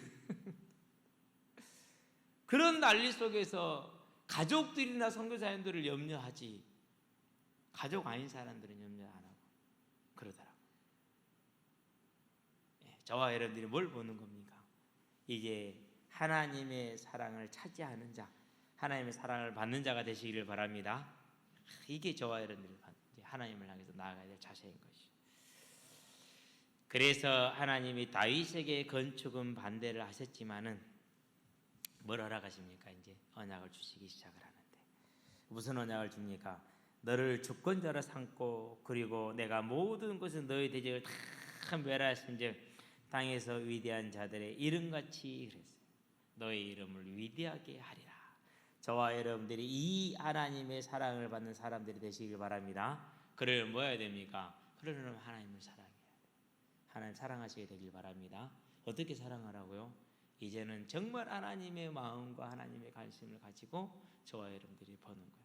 그런 난리 속에서 가족들이나 선교사님들을 염려하지 가족 아닌 사람들은 염려 안 하고 그러더라고요. 저와 여러분들이 뭘 보는 겁니까? 이제 하나님의 사랑을 차지하는 자, 하나님의 사랑을 받는 자가 되시기를 바랍니다. 이게 저와 여러분들이 하나님을 향해서 나아가야 될 자세인 것이죠. 그래서 하나님이 다윗에게 건축은 반대를 하셨지만은 뭘 허락하십니까? 이제 언약을 주시기 시작을 하는데 무슨 언약을 줍니까? 너를 주권자로 삼고 그리고 내가 모든 것은 너의 대적을 다 멸하신즉 땅에서 위대한 자들의 이름같이 그랬어요. 너의 이름을 위대하게 하리라. 저와 여러분들이 이 하나님의 사랑을 받는 사람들이 되시길 바랍니다. 그러려면 뭐 해야 됩니까? 그러려면 하나님을 사랑해야 돼요. 하나님 사랑하시게 되길 바랍니다. 어떻게 사랑하라고요? 이제는 정말 하나님의 마음과 하나님의 관심을 가지고 저와 여러분들이 보는 거예요.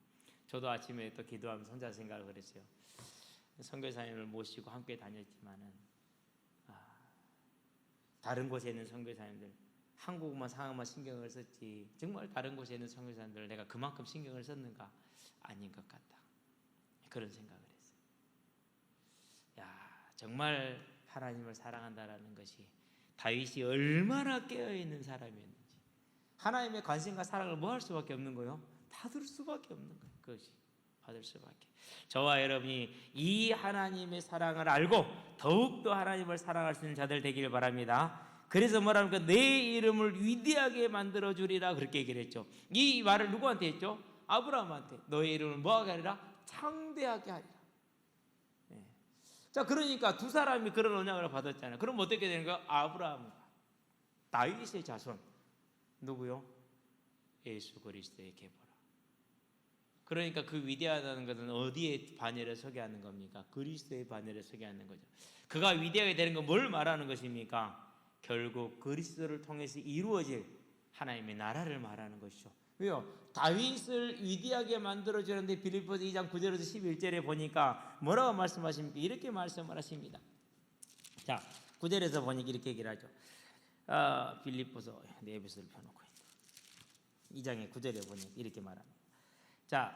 저도 아침에 또 기도하면서 혼자 생각을 그랬어요. 선교사님을 모시고 함께 다녔지만은 다른 곳에 있는 선교사님들 한국만 상황만 신경을 썼지 정말 다른 곳에 있는 선교사님들 내가 그만큼 신경을 썼는가? 아닌 것 같다. 그런 생각을 했어요. 정말 하나님을 사랑한다라는 것이 다윗이 얼마나 깨어있는 사람이었는지, 하나님의 관심과 사랑을 뭐 할 수밖에 없는 거예요? 받을 수밖에 없는 거예요. 그것이 받을 수밖에. 저와 여러분이 이 하나님의 사랑을 알고 더욱더 하나님을 사랑할 수 있는 자들 되기를 바랍니다. 그래서 뭐랍니까? 내 이름을 위대하게 만들어주리라 그렇게 얘기를 했죠. 이 말을 누구한테 했죠? 아브라함한테. 너의 이름을 뭐하게 하리라? 창대하게 하리라. 자, 그러니까 두 사람이 그런 언약을 받았잖아요. 그럼 어떻게 되는 거야? 아브라함과 다윗의 자손 누구요? 예수 그리스도의 계보라. 그러니까 그 위대하다는 것은 어디에 반열에 서게 하는 겁니까? 그리스도의 반열에 서게 하는 거죠. 그가 위대하게 되는 건 뭘 말하는 것입니까? 결국 그리스도를 통해서 이루어질 하나님의 나라를 말하는 것이죠. 왜요? 다윗을 위대하게 만들어주는데 빌립보서 2장 9절에서 11절에 보니까 뭐라고 말씀하십니까? 이렇게 말씀을 하십니다. 자, 9절에서 보니까 이렇게 얘기를 하죠. 빌립보서 에베소를 펴놓고 2장의 9절에 보니까 이렇게 말합니다. 자,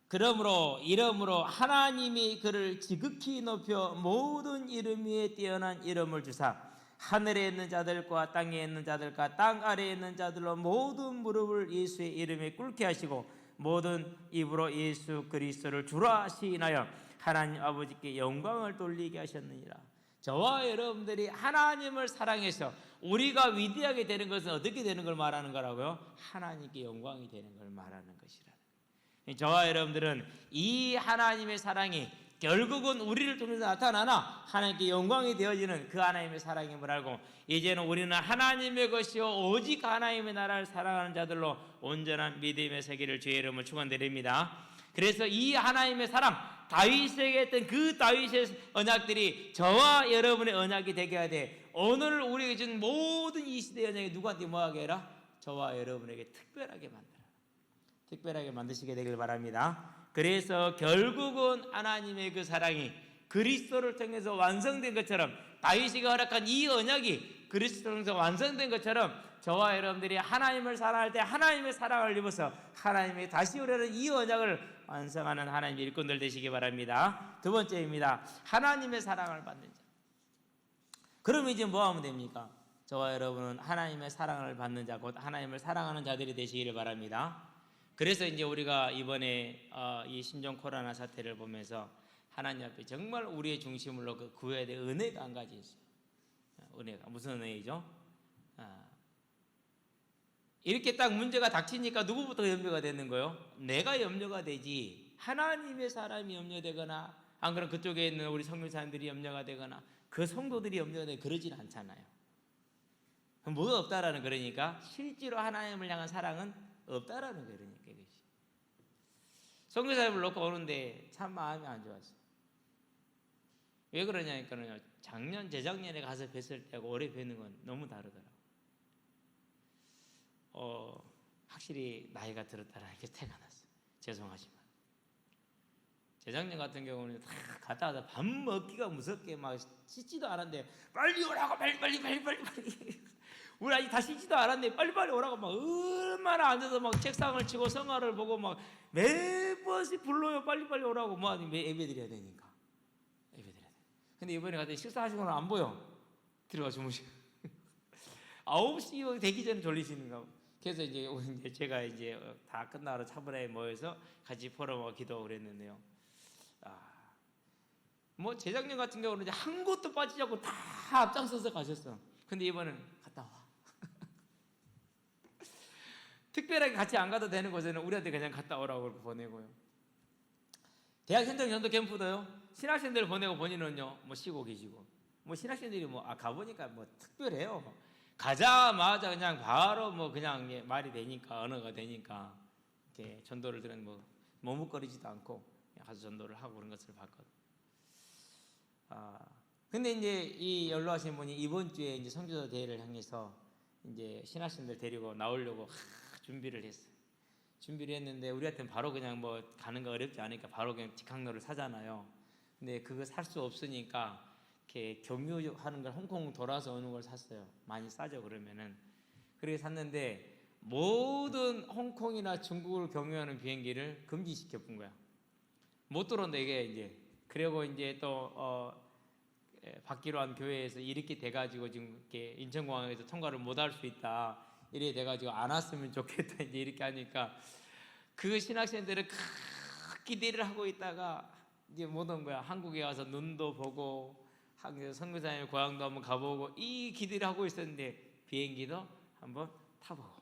그러므로 이름으로 하나님이 그를 지극히 높여 모든 이름 위에 뛰어난 이름을 주사 하늘에 있는 자들과 땅에 있는 자들과 땅 아래에 있는 자들로 모든 무릎을 예수의 이름에 꿇게 하시고 모든 입으로 예수 그리스도를 주라 시인하여 하나님 아버지께 영광을 돌리게 하셨느니라. 저와 여러분들이 하나님을 사랑해서 우리가 위대하게 되는 것은 어떻게 되는 걸 말하는 거라고요? 하나님께 영광이 되는 걸 말하는 것이라. 저와 여러분들은 이 하나님의 사랑이 결국은 우리를 통해서 나타나나 하나님께 영광이 되어지는 그 하나님의 사랑임을 알고 이제는 우리는 하나님의 것이요 오직 하나님의 나라를 사랑하는 자들로 온전한 믿음의 세계를 주의 이름으로 축원드립니다. 그래서 이 하나님의 사랑, 다윗에게 했던 그 다윗의 언약들이 저와 여러분의 언약이 되게 해야 돼. 오늘 우리에게 준 모든 이 시대의 언약이 누구한테 뭐하게 해라? 저와 여러분에게 특별하게 만들어. 특별하게 만드시게 되길 바랍니다. 그래서 결국은 하나님의 그 사랑이 그리스도를 통해서 완성된 것처럼 다윗이 허락한 이 언약이 그리스도를 통해서 완성된 것처럼 저와 여러분들이 하나님을 사랑할 때 하나님의 사랑을 입어서 하나님의 다시 오려는 이 언약을 완성하는 하나님의 일꾼들 되시기 바랍니다. 두 번째입니다. 하나님의 사랑을 받는 자. 그럼 이제 뭐 하면 됩니까? 저와 여러분은 하나님의 사랑을 받는 자, 곧 하나님을 사랑하는 자들이 되시기를 바랍니다. 그래서 이제 우리가 이번에 이 신종 코로나 사태를 보면서 하나님 앞에 정말 우리의 중심으로 구해야 될 은혜가 한 가지 있어요. 은혜가 무슨 은혜이죠? 이렇게 딱 문제가 닥치니까 누구부터 염려가 되는 거예요? 내가 염려가 되지 하나님의 사람이 염려되거나 안 그러면 그쪽에 있는 우리 성교사님들이 염려가 되거나 그 성도들이 염려가 되거나 그러진 않잖아요. 뭐가 없다라는 거니까 실제로 하나님을 향한 사랑은 없다라는 거예요. 그러니까 이것이. 선교사님을 놓고 오는데 참 마음이 안 좋았어요. 왜 그러냐니까요. 작년 재작년에 가서 뵀을 때하고 올해 뵈는 건 너무 다르더라고요. 확실히 나이가 들었다라는 게 태가 났어요. 죄송하지만 재작년 같은 경우는 다 갔다 와서 밥 먹기가 무섭게 막 씻지도 않았는데 빨리 오라고 빨리 우리 아직 다 씻지도 않았는데 빨리빨리 오라고 막 얼마나 앉아서 막 책상을 치고 성화를 보고 막 매번씩 불러요. 빨리빨리 오라고 뭐 예배 드려야 되니까 예배 드려야 돼. 근데 이번에 갔더니 식사하시고는 안 보여. 들어가 주무시고 9시 되기 전에 졸리시는가 봐. 그래서 이제 제가 이제 다 끝나고 차분하게 모여서 같이 포럼하고 기도하고 그랬는데요. 뭐 재작년 같은 경우는 이제 한 곳도 빠지지 않고 다 앞장서서 가셨어. 근데 이번엔 갔다 와. 특별하게 같이 안 가도 되는 곳에는 우리한테 그냥 갔다 오라고 보내고요. 대학 현장 전도 캠프도요. 신학생들 보내고 본인은요 뭐 쉬고 계시고. 뭐 신학생들이 뭐 가보니까 뭐 특별해요. 가자마자 그냥 바로 뭐 그냥 말이 되니까 언어가 되니까 이렇게 전도를 들은 뭐 머뭇거리지도 않고 가서 전도를 하고 그런 것을 봤거든. 근데 이제 이 연로하신 분이 이번 주에 이제 선교사 대회를 향해서 이제 신학생들 데리고 나오려고 준비를 했어요. 준비를 했는데 우리한테는 바로 그냥 뭐 가는 거 어렵지 않으니까 바로 그냥 직항로를 사잖아요. 근데 그거 살 수 없으니까 이렇게 경유하는 걸 홍콩 돌아서 오는 걸 샀어요. 많이 싸죠 그러면은. 그렇게 샀는데 모든 홍콩이나 중국을 경유하는 비행기를 금지시켜 본 거야. 못 들어온다 이게 이제. 그리고 이제 또 받기로 한 교회에서 이렇게 돼가지고 지금 이렇게 인천공항에서 통과를 못 할 수 있다. 이렇게 돼가지고 안 왔으면 좋겠다 이제 이렇게 하니까 그 신학생들은 기대를 하고 있다가 이제 못 온 거야. 한국에 와서 눈도 보고 선교사님 고향도 한번 가보고 이 기대를 하고 있었는데 비행기도 한번 타보고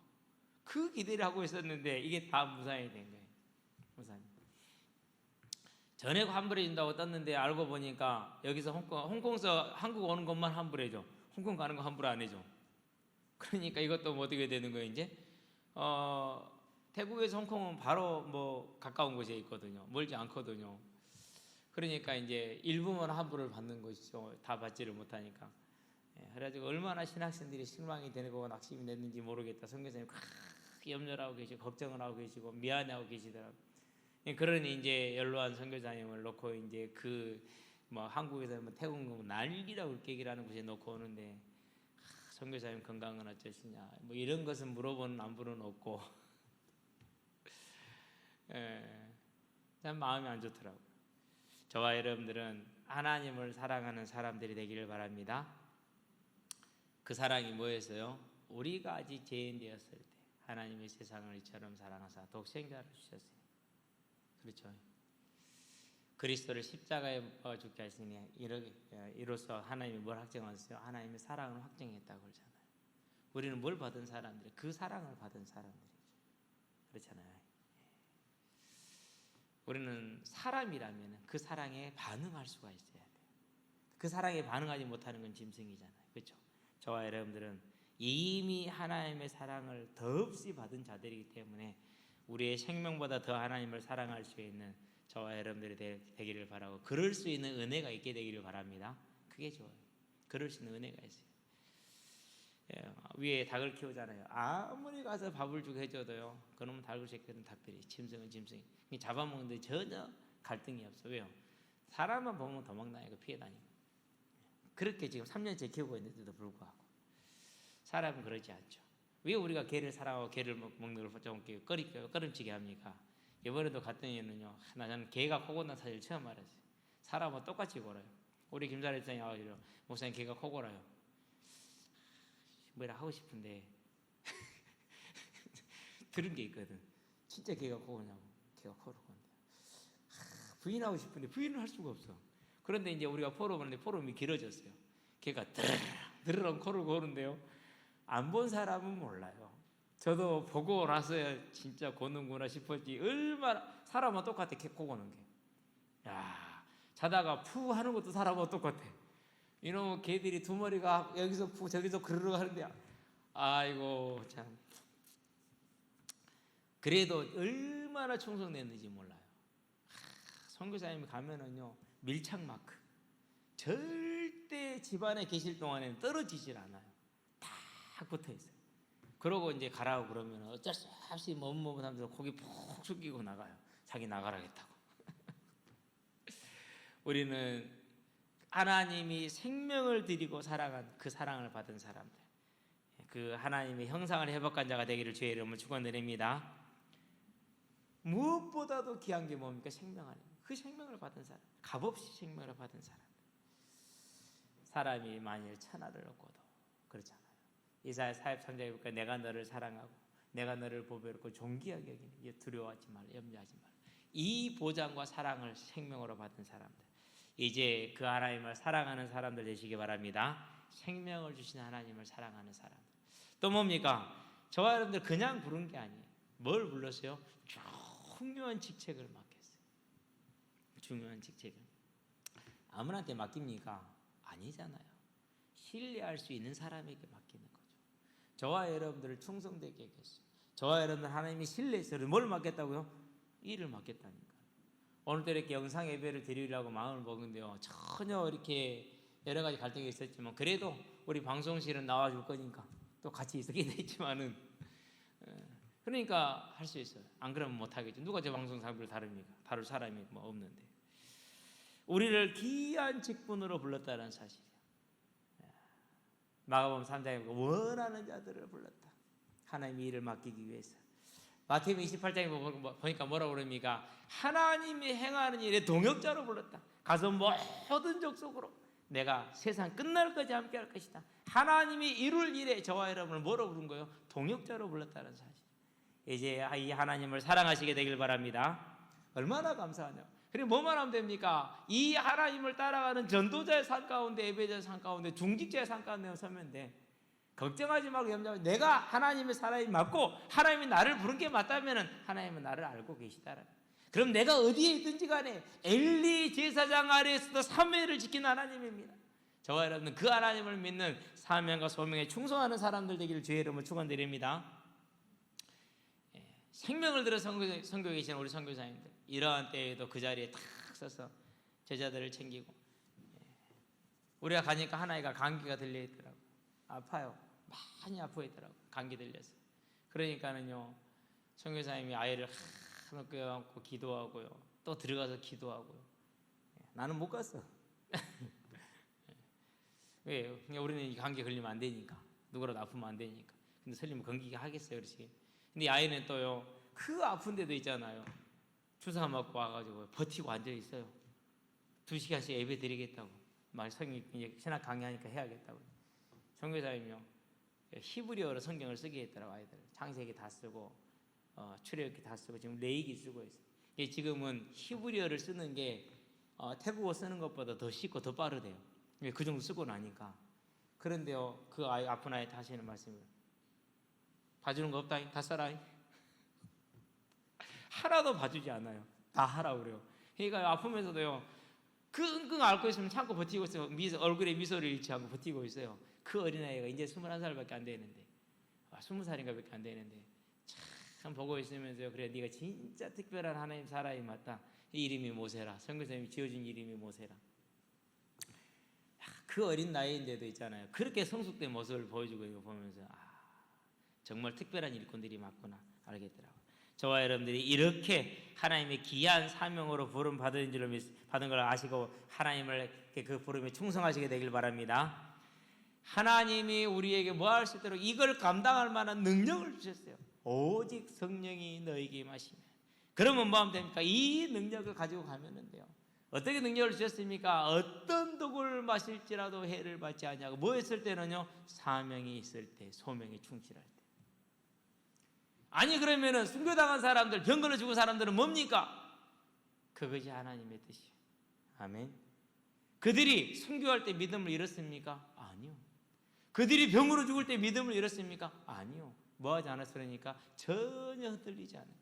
그 기대를 하고 있었는데 이게 다 무산이 된 거예요. 무산. 전에 환불해준다고 떴는데 알고 보니까 여기서 홍콩에서 한국 오는 것만 환불해줘. 홍콩 가는 거 환불 안 해줘. 그러니까 이것도 뭐 어떻게 되는 거예요 이제? 태국에서 홍콩은 바로 뭐 가까운 곳에 있거든요. 멀지 않거든요. 그러니까 이제 일부만 환불을 받는 것이죠. 다 받지를 못하니까. 그래가지고 얼마나 신학생들이 실망이 되고 낙심이 됐는지 모르겠다. 선교사님 염려를 하고 계시고 걱정을 하고 계시고 미안해하고 계시더라고요. 그러니 이제 연로한 선교사님을 놓고 이제 그 뭐 한국에서 뭐 태국 뭐 난리라고 울깨기라는 곳에 놓고 오는데 선교사님 건강은 어떠시냐 뭐 이런 것은 물어보는 안부는 없고 참 마음이 안 좋더라고요. 저와 여러분들은 하나님을 사랑하는 사람들이 되기를 바랍니다. 그 사랑이 뭐였어요? 우리가 아직 죄인 되었을 때 하나님의 세상을 이처럼 사랑하사 독생자를 주셨어요. 그렇죠. 그리스도를 십자가에 죽게 하시니 이로써 하나님이 뭘 확정하셨어요? 하나님의 사랑을 확정했다고 그러잖아요. 우리는 뭘 받은 사람들이 그 사랑을 받은 사람들이죠. 그렇잖아요. 우리는 사람이라면 그 사랑에 반응할 수가 있어야 돼요. 그 사랑에 반응하지 못하는 건 짐승이잖아요. 그렇죠? 저와 여러분들은 이미 하나님의 사랑을 더없이 받은 자들이기 때문에 우리의 생명보다 더 하나님을 사랑할 수 있는 저와 여러분들이 되기를 바라고 그럴 수 있는 은혜가 있게 되기를 바랍니다. 그게 좋아요. 그럴 수 있는 은혜가 있어요. 위에 닭을 키우잖아요. 아무리 가서 밥을 주고 해줘도요. 그놈은 닭을 새끼는 닭들이 짐승은 짐승이 잡아먹는데 전혀 갈등이 없어. 왜요? 사람만 보면 도망다니고 피해 다니고 그렇게 지금 3년째 키우고 있는데도 불구하고 사람은 그러지 않죠. 왜 우리가 개를 사랑하고 개를 먹는 걸 좀 꺼림치게 합니까? 이번에도 갔더니는요, 나는 개가 코 고는 사실 처음 알았어요. 사람은 똑같이 골아요. 우리 김사리 선생님 와가지고 목사님 개가 코 골아요. 뭐라 하고 싶은데 들은 게 있거든. 진짜 개가 코 고냐고. 개가 코를 고는데 부인하고 싶은데 부인을 할 수가 없어. 그런데 이제 우리가 포럼을 하는데 포럼이 길어졌어요. 개가 드르렁 코를 고는데요. 안 본 사람은 몰라요. 저도 보고 나서야 진짜 고는구나 싶었지. 얼마나 사람은 똑같아. 코 고는 게. 야, 자다가 푸 하는 것도 사람은 똑같아. 이놈 개들이 두 머리가 여기서 푸 저기서 그르르 하는데 아이고 참. 그래도 얼마나 충성됐는지 몰라요. 선교사님이 가면은요 밀착 마크. 절대 집안에 계실 동안에는 떨어지질 않아요. 딱 붙어 있어요. 그러고 이제 가라고 그러면 어쩔 수 없이 머뭇머뭇하면서 고개 푹 숙이고 나가요. 자기 나가라겠다고. 우리는 하나님이 생명을 드리고 사랑한 그 사랑을 받은 사람들, 그 하나님의 형상을 회복한 자가 되기를 주의 이름으로 축원드립니다. 무엇보다도 귀한 게 뭡니까? 생명 아닙니까? 그 생명을 받은 사람, 값없이 생명을 받은 사람. 사람이 만일 천하를 얻고도 그렇잖아요. 이사야 43장에 보니까 내가 너를 사랑하고 내가 너를 보배롭고 존귀하게 여기니 두려워하지 말라 염려하지 말라. 이 보장과 사랑을 생명으로 받은 사람들, 이제 그 하나님을 사랑하는 사람들 되시기 바랍니다. 생명을 주신 하나님을 사랑하는 사람들. 또 뭡니까? 저와 여러분들 그냥 부른 게 아니에요. 뭘 불렀어요? 중요한 직책을 맡겼어요. 중요한 직책을 아무한테 맡깁니까? 아니잖아요. 신뢰할 수 있는 사람에게 맡기는 거죠. 저와 여러분들을 충성되게 했겠어요. 저와 여러분들 하나님이 신뢰해서 뭘 맡겼다고요? 일을 맡겼다니까. 오늘도 이렇게 영상 예배를 드리려고 마음을 먹은데요, 전혀 이렇게 여러 가지 갈등이 있었지만 그래도 우리 방송실은 나와줄 거니까 또 같이 있었게 되지만은 그러니까 할 수 있어요. 안 그러면 못 하겠죠. 누가 제 방송 사람들 다릅니까? 다룰 사람이 뭐 없는데. 우리를 귀한 직분으로 불렀다는 사실이에요. 마가복음 3장에 원하는 자들을 불렀다. 하나님의 일을 맡기기 위해서. 마태복음 28장에 보니까 뭐라고 그럽니까? 하나님이 행하는 일에 동역자로 불렀다. 가서 모든 족속으로 내가 세상 끝날 까지 함께 할 것이다. 하나님이 이룰 일에 저와 여러분을 뭐로 부른 거예요? 동역자로 불렀다는 사실. 이제 이 하나님을 사랑하시게 되길 바랍니다. 얼마나 감사하냐. 그리고 뭐만 하면 됩니까? 이 하나님을 따라가는 전도자의 삶 가운데, 예배자의 삶 가운데, 중직자의 삶 가운데 서면 돼. 걱정하지 말고 염려하지. 내가 하나님의 사람이 맞고 하나님이 나를 부른 게 맞다면 하나님은 나를 알고 계시다라는. 그럼 내가 어디에 있든지 간에 엘리 제사장 아래에서도 사명을 지키는 하나님입니다. 저와 여러분은 그 하나님을 믿는 사명과 소명에 충성하는 사람들 되기를 주의 이름으로 축원드립니다. 생명을 들어 선교 계시는 우리 선교사님들, 이러한 때에도 그 자리에 탁 서서 제자들을 챙기고, 우리가 가니까 하나이가 감기가 들려 있더라고. 아파요. 많이 아프고 있더라고. 감기 들려서. 그러니까는요, 선교사님이 아이를 한번 껴안고 기도하고요, 또 들어가서 기도하고요. 나는 못 갔어. 왜? 우리는 감기 걸리면 안 되니까, 누구라도 아프면 안 되니까. 근데 설리면 건기게 하겠어요, 그렇지? 근데 아이는 또요, 그 아픈 데도 있잖아요. 주사 맞고 와가지고 버티고 앉아 있어요. 2시간씩 예배 드리겠다고. 막 신학 강의하니까 해야겠다고. 선교사님이요, 히브리어로 성경을 쓰게 했더라고. 아이들 창세기 다 쓰고 출애굽기 다 쓰고 지금 레위기 쓰고 있어요. 지금은 히브리어를 쓰는 게 태국어 쓰는 것보다 더 쉽고 더 빠르대요. 그 정도 쓰고 나니까. 그런데요, 그 아이 아픈 아이 하시는 말씀을, 봐주는 거 없다잉? 다 써라잉? 하나도 봐주지 않아요. 다 하라고 그래요. 그러니까 아프면서도요, 그 은근 앓고 있으면 참고 버티고 있어요. 얼굴에 미소를 잃지 않고 버티고 있어요. 그 어린아이가 이제 21살밖에 안 되는데, 20살인가 밖에 안 되는데, 참 보고 있으면서요, 그래, 네가 진짜 특별한 하나님 사람이 맞다. 이름이 모세라. 선교사님이 지어준 이름이 모세라. 그 어린 나이인데도 있잖아요, 그렇게 성숙된 모습을 보여주고 이거 보면서 정말 특별한 일꾼들이 맞구나 알겠더라고요. 저와 여러분들이 이렇게 하나님의 귀한 사명으로 부름 받은 걸 아시고 하나님을 그 부름에 충성하시게 되길 바랍니다. 하나님이 우리에게 뭐 할 수 있도록 이걸 감당할 만한 능력을 주셨어요. 오직 성령이 너에게 임하시면. 그러면 뭐 하면 됩니까? 이 능력을 가지고 가면 돼요. 어떻게 능력을 주셨습니까? 어떤 독을 마실지라도 해를 받지 않냐고. 뭐 했을 때는요? 사명이 있을 때, 소명에 충실할 때. 아니 그러면은 순교당한 사람들, 병 걸려 죽은 사람들은 뭡니까? 그것이 하나님의 뜻이에요. 아멘. 그들이 순교할 때 믿음을 잃었습니까? 아니요. 그들이 병으로 죽을 때 믿음을 잃었습니까? 아니요. 뭐하지 않았으니까 전혀 흔들리지 않아요.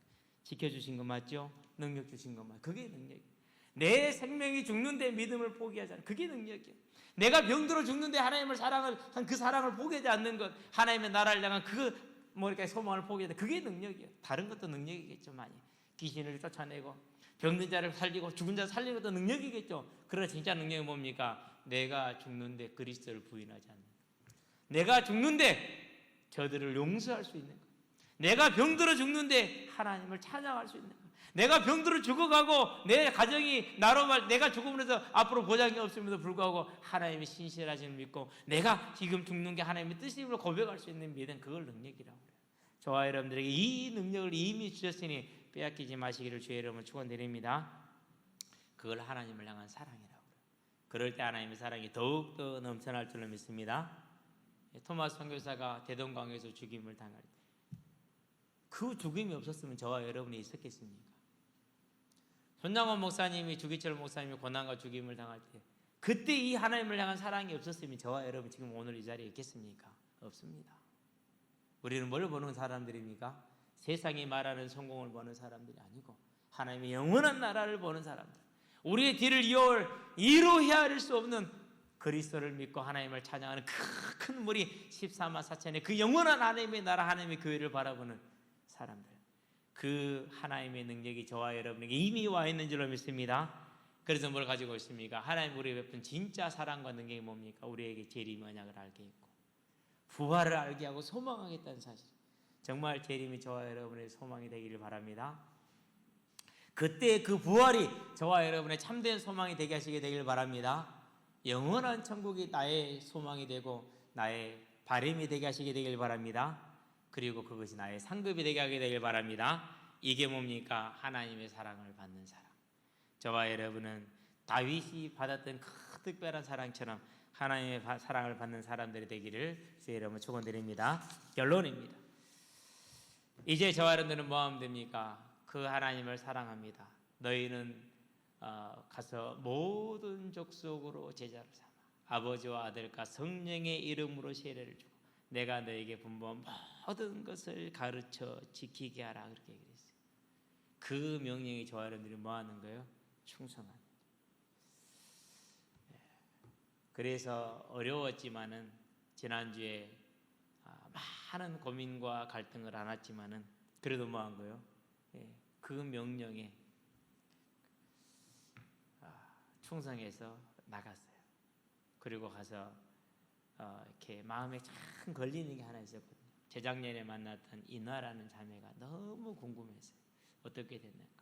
지켜주신 거 맞죠? 능력 주신 거 맞죠? 그게 능력이에요. 내 생명이 죽는데 믿음을 포기하지 않는, 그게 능력이에요. 내가 병들어 죽는데 하나님을 사랑을 한 그 사랑을 포기하지 않는 것, 하나님의 나라를 향한 그 이렇게 소망을 포기하다, 그게 능력이에요. 다른 것도 능력이겠죠. 많이 귀신을 쫓아내고 병든 자를 살리고 죽은 자 살리는 것도 능력이겠죠. 그러나 진짜 능력이 뭡니까? 내가 죽는데 그리스도를 부인하지 않는 것, 내가 죽는데 저들을 용서할 수 있는 것, 내가 병들어 죽는데 하나님을 찬양할 수 있는 것, 내가 병들어 죽어가고 내 가정이 내가 죽음으로 해서 앞으로 보장이 없음에도 불구하고 하나님의 신실하심을 믿고 내가 지금 죽는 게 하나님의 뜻임을 고백할 수 있는 믿음, 그걸 능력이라고 그래요. 저와 여러분들에게 이 능력을 이미 주셨으니 빼앗기지 마시기를 주의 이름으로 축원드립니다. 그걸 하나님을 향한 사랑이라고 그래요. 그럴 때 하나님의 사랑이 더욱더 넘쳐날 줄로 믿습니다. 토마스 선교사가 대동강에서 죽임을 당할 때 그 죽임이 없었으면 저와 여러분이 있었겠습니까? 손장원 목사님이 주기철 목사님이 고난과 죽임을 당할 때 그때 이 하나님을 향한 사랑이 없었으면 저와 여러분 지금 오늘 이 자리에 있겠습니까? 없습니다. 우리는 뭘 보는 사람들입니까? 세상이 말하는 성공을 보는 사람들이 아니고 하나님의 영원한 나라를 보는 사람들, 우리의 뒤를 이루 헤아릴 수 없는 그리스도를 믿고 하나님을 찬양하는 큰 무리 14만 4천의 그 영원한 하나님의 나라, 하나님의 교회를 바라보는 사람들, 그 하나님의 능력이 저와 여러분에게 이미 와 있는 줄로 믿습니다. 그래서 뭘 가지고 있습니까? 하나님 우리에게 베푼 진짜 사랑과 능력이 뭡니까? 우리에게 재림의 언약을 알게 했고 부활을 알게 하고 소망하겠다는 사실, 정말 재림이 저와 여러분의 소망이 되기를 바랍니다. 그때 그 부활이 저와 여러분의 참된 소망이 되게 하시게 되길 바랍니다. 영원한 천국이 나의 소망이 되고 나의 바람이 되게 하시게 되길 바랍니다. 그리고 그것이 나의 상급이 되게 하게 되길 바랍니다. 이게 뭡니까? 하나님의 사랑을 받는 사람. 저와 여러분은 다윗이 받았던 그 특별한 사랑처럼 하나님의 사랑을 받는 사람들이 되기를 주의 이름으로 축원드립니다. 결론입니다. 이제 저와 여러분들은 뭐 하면 됩니까? 그 하나님을 사랑합니다. 너희는 가서 모든 족속으로 제자를 삼아 아버지와 아들과 성령의 이름으로 세례를 주고 내가 너에게 분부한 모든 것을 가르쳐 지키게 하라, 그렇게 얘기했어요. 그 명령이 저와 여러분들이 뭐 하는 거예요? 충성합니다. 그래서 어려웠지만은 지난주에 많은 고민과 갈등을 안았지만은 그래도 뭐 한 거예요? 그 명령에 충성해서 나갔어요. 그리고 가서 이렇게 마음에 참 걸리는 게 하나 있었거든요. 재작년에 만났던 이나라는 자매가 너무 궁금했어요. 어떻게 됐는가.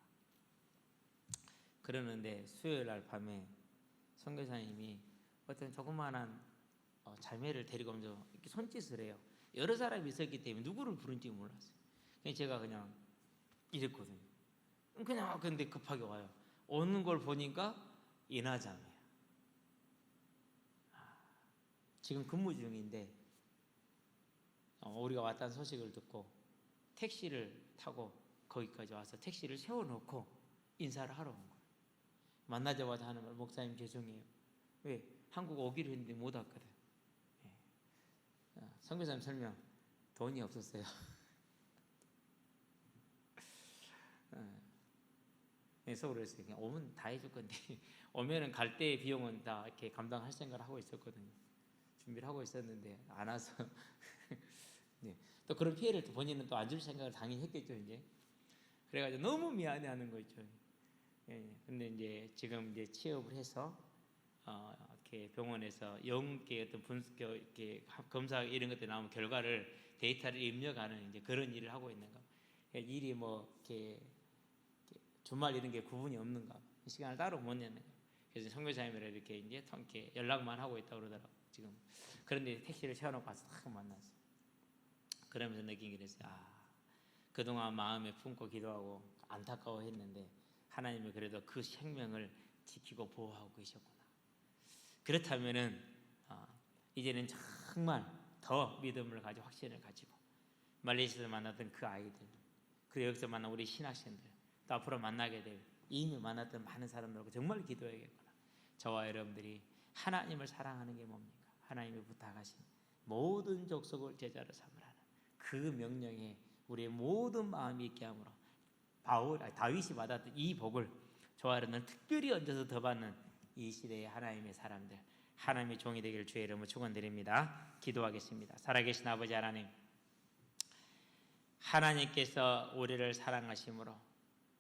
그러는데 수요일 날 밤에 선교사님이 어떤 조그마한 자매를 데리고 오면서 이렇게 손짓을 해요. 여러 사람이 있었기 때문에 누구를 부른지 몰랐어요. 그래서 제가 그냥 이랬거든요. 그냥 근데 급하게 와요. 오는 걸 보니까 이나자매야. 지금 근무 중인데 우리가 왔다는 소식을 듣고 택시를 타고 거기까지 와서 택시를 세워놓고 인사를 하러 온 거예요. 만나자마자 하는 말, 목사님 죄송해요. 왜? 한국 오기로 했는데 못 왔거든. 선교사님 설명, 돈이 없었어요. 그래서 그랬어요. 그냥 오면 다 해줄 건데 오면은 갈 때의 비용은 다 이렇게 감당할 생각을 하고 있었거든요. 준비를 하고 있었는데 안 와서 네. 또 그런 피해를 또 본인은 또 안 줄 생각을 당연히 했겠죠. 이제 그래가지고 너무 미안해하는 거 있죠. 근데 이제 지금 이제 취업을 해서 이렇게 병원에서 영계 어떤 이렇게 검사 이런 것들 나오면 결과를 데이터를 입력하는 이제 그런 일을 하고 있는가. 일이 뭐 이렇게 주말 이런 게 구분이 없는가. 시간을 따로 못 내는 거. 그래서 선교사님이랑 이렇게 이제 이렇게 연락만 하고 있다고 그러더라고 지금. 그런데 택시를 세워놓고 와서 딱 만났어. 그러면서 느낀 게 그랬어요. 그동안 마음에 품고 기도하고 안타까워했는데 하나님이 그래도 그 생명을 지키고 보호하고 계셨구나. 그렇다면은 이제는 정말 더 믿음을 가지고 확신을 가지고 말레이시아에서 만났던 그 아이들, 그리고 여기서 만난 우리 신학생들, 또 앞으로 만나게 될 이미 만났던 많은 사람들하고 정말 기도해야겠구나. 저와 여러분들이 하나님을 사랑하는 게 뭡니까? 하나님이 부탁하신 모든 족속을 제자로 삼으라는 그 명령에 우리의 모든 마음이 있게 함으로 다윗이 받았던 이 복을 저와 여러분은 특별히 얹어서 더 받는 이 시대의 하나님의 사람들, 하나님의 종이 되기를 주의 이름으로 축원드립니다. 기도하겠습니다. 살아계신 아버지 하나님, 하나님께서 우리를 사랑하심으로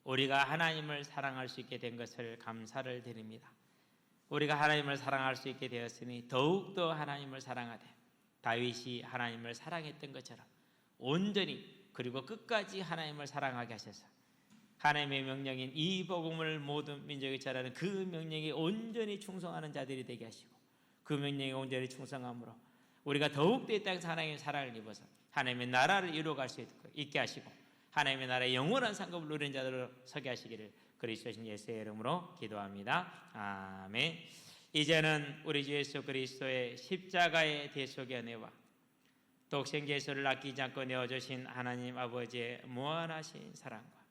우리가 하나님을 사랑할 수 있게 된 것을 감사를 드립니다. 우리가 하나님을 사랑할 수 있게 되었으니 더욱더 하나님을 사랑하되 다윗이 하나님을 사랑했던 것처럼 온전히 그리고 끝까지 하나님을 사랑하게 하셔서 하나님의 명령인 이 복음을 모든 민족이 전하는 그 명령에 온전히 충성하는 자들이 되게 하시고 그 명령에 온전히 충성함으로 우리가 더욱더 이 땅에서 하나님의 사랑을 입어서 하나님의 나라를 이루어갈 수 있게 하시고 하나님의 나라의 영원한 상급을 누리는 자들로 서게 하시기를 그리스도신 예수의 이름으로 기도합니다. 아멘. 이제는 우리 주 예수 그리스도의 십자가의 대속의 은혜와 독생 예수를 아끼지 않고 내어주신 하나님 아버지의 무한하신 사랑과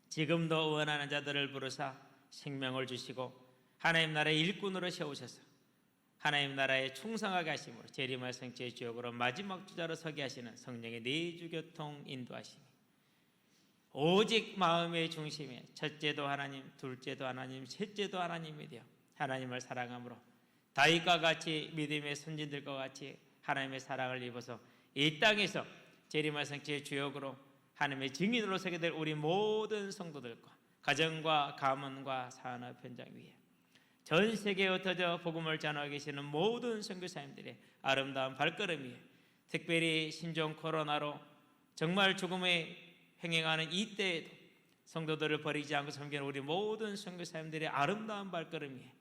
지금도 원하는 자들을 부르사 생명을 주시고 하나님 나라의 일꾼으로 세우셔서 하나님 나라에 충성하게 하심으로 재림할 성취의 주역으로 마지막 주자로 서게 하시는 성령의 내주교통 인도하심이 오직 마음의 중심에 첫째도 하나님, 둘째도 하나님, 셋째도 하나님이 되어 하나님을 사랑함으로 다윗과 같이 믿음의 선진들과 같이 하나님의 사랑을 입어서 이 땅에서 재림할 성취의 주역으로 하나님의 증인으로 서게 될 우리 모든 성도들과 가정과 가문과 산업 현장 위에 전 세계에 흩어져 복음을 전하고 계시는 모든 선교사님들의 아름다운 발걸음 위에 특별히 신종 코로나로 정말 죽음에 행행하는 이때에도 성도들을 버리지 않고 섬기는 우리 모든 선교사님들의 아름다운 발걸음 위에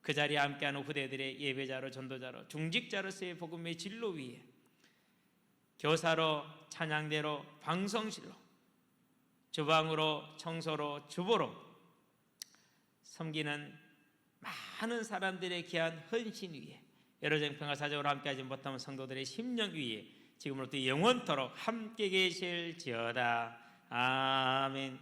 그 자리에 함께하는 후대들의 예배자로 전도자로 중직자로서의 복음의 진로 위에 교사로 찬양대로 방송실로 주방으로 청소로 주보로 섬기는 많은 사람들의 귀한 헌신 위에 여러정평화 사적으로 함께하지 못하는 성도들의 심령 위에 지금으로부터 영원토록 함께 계실지어다. 아멘.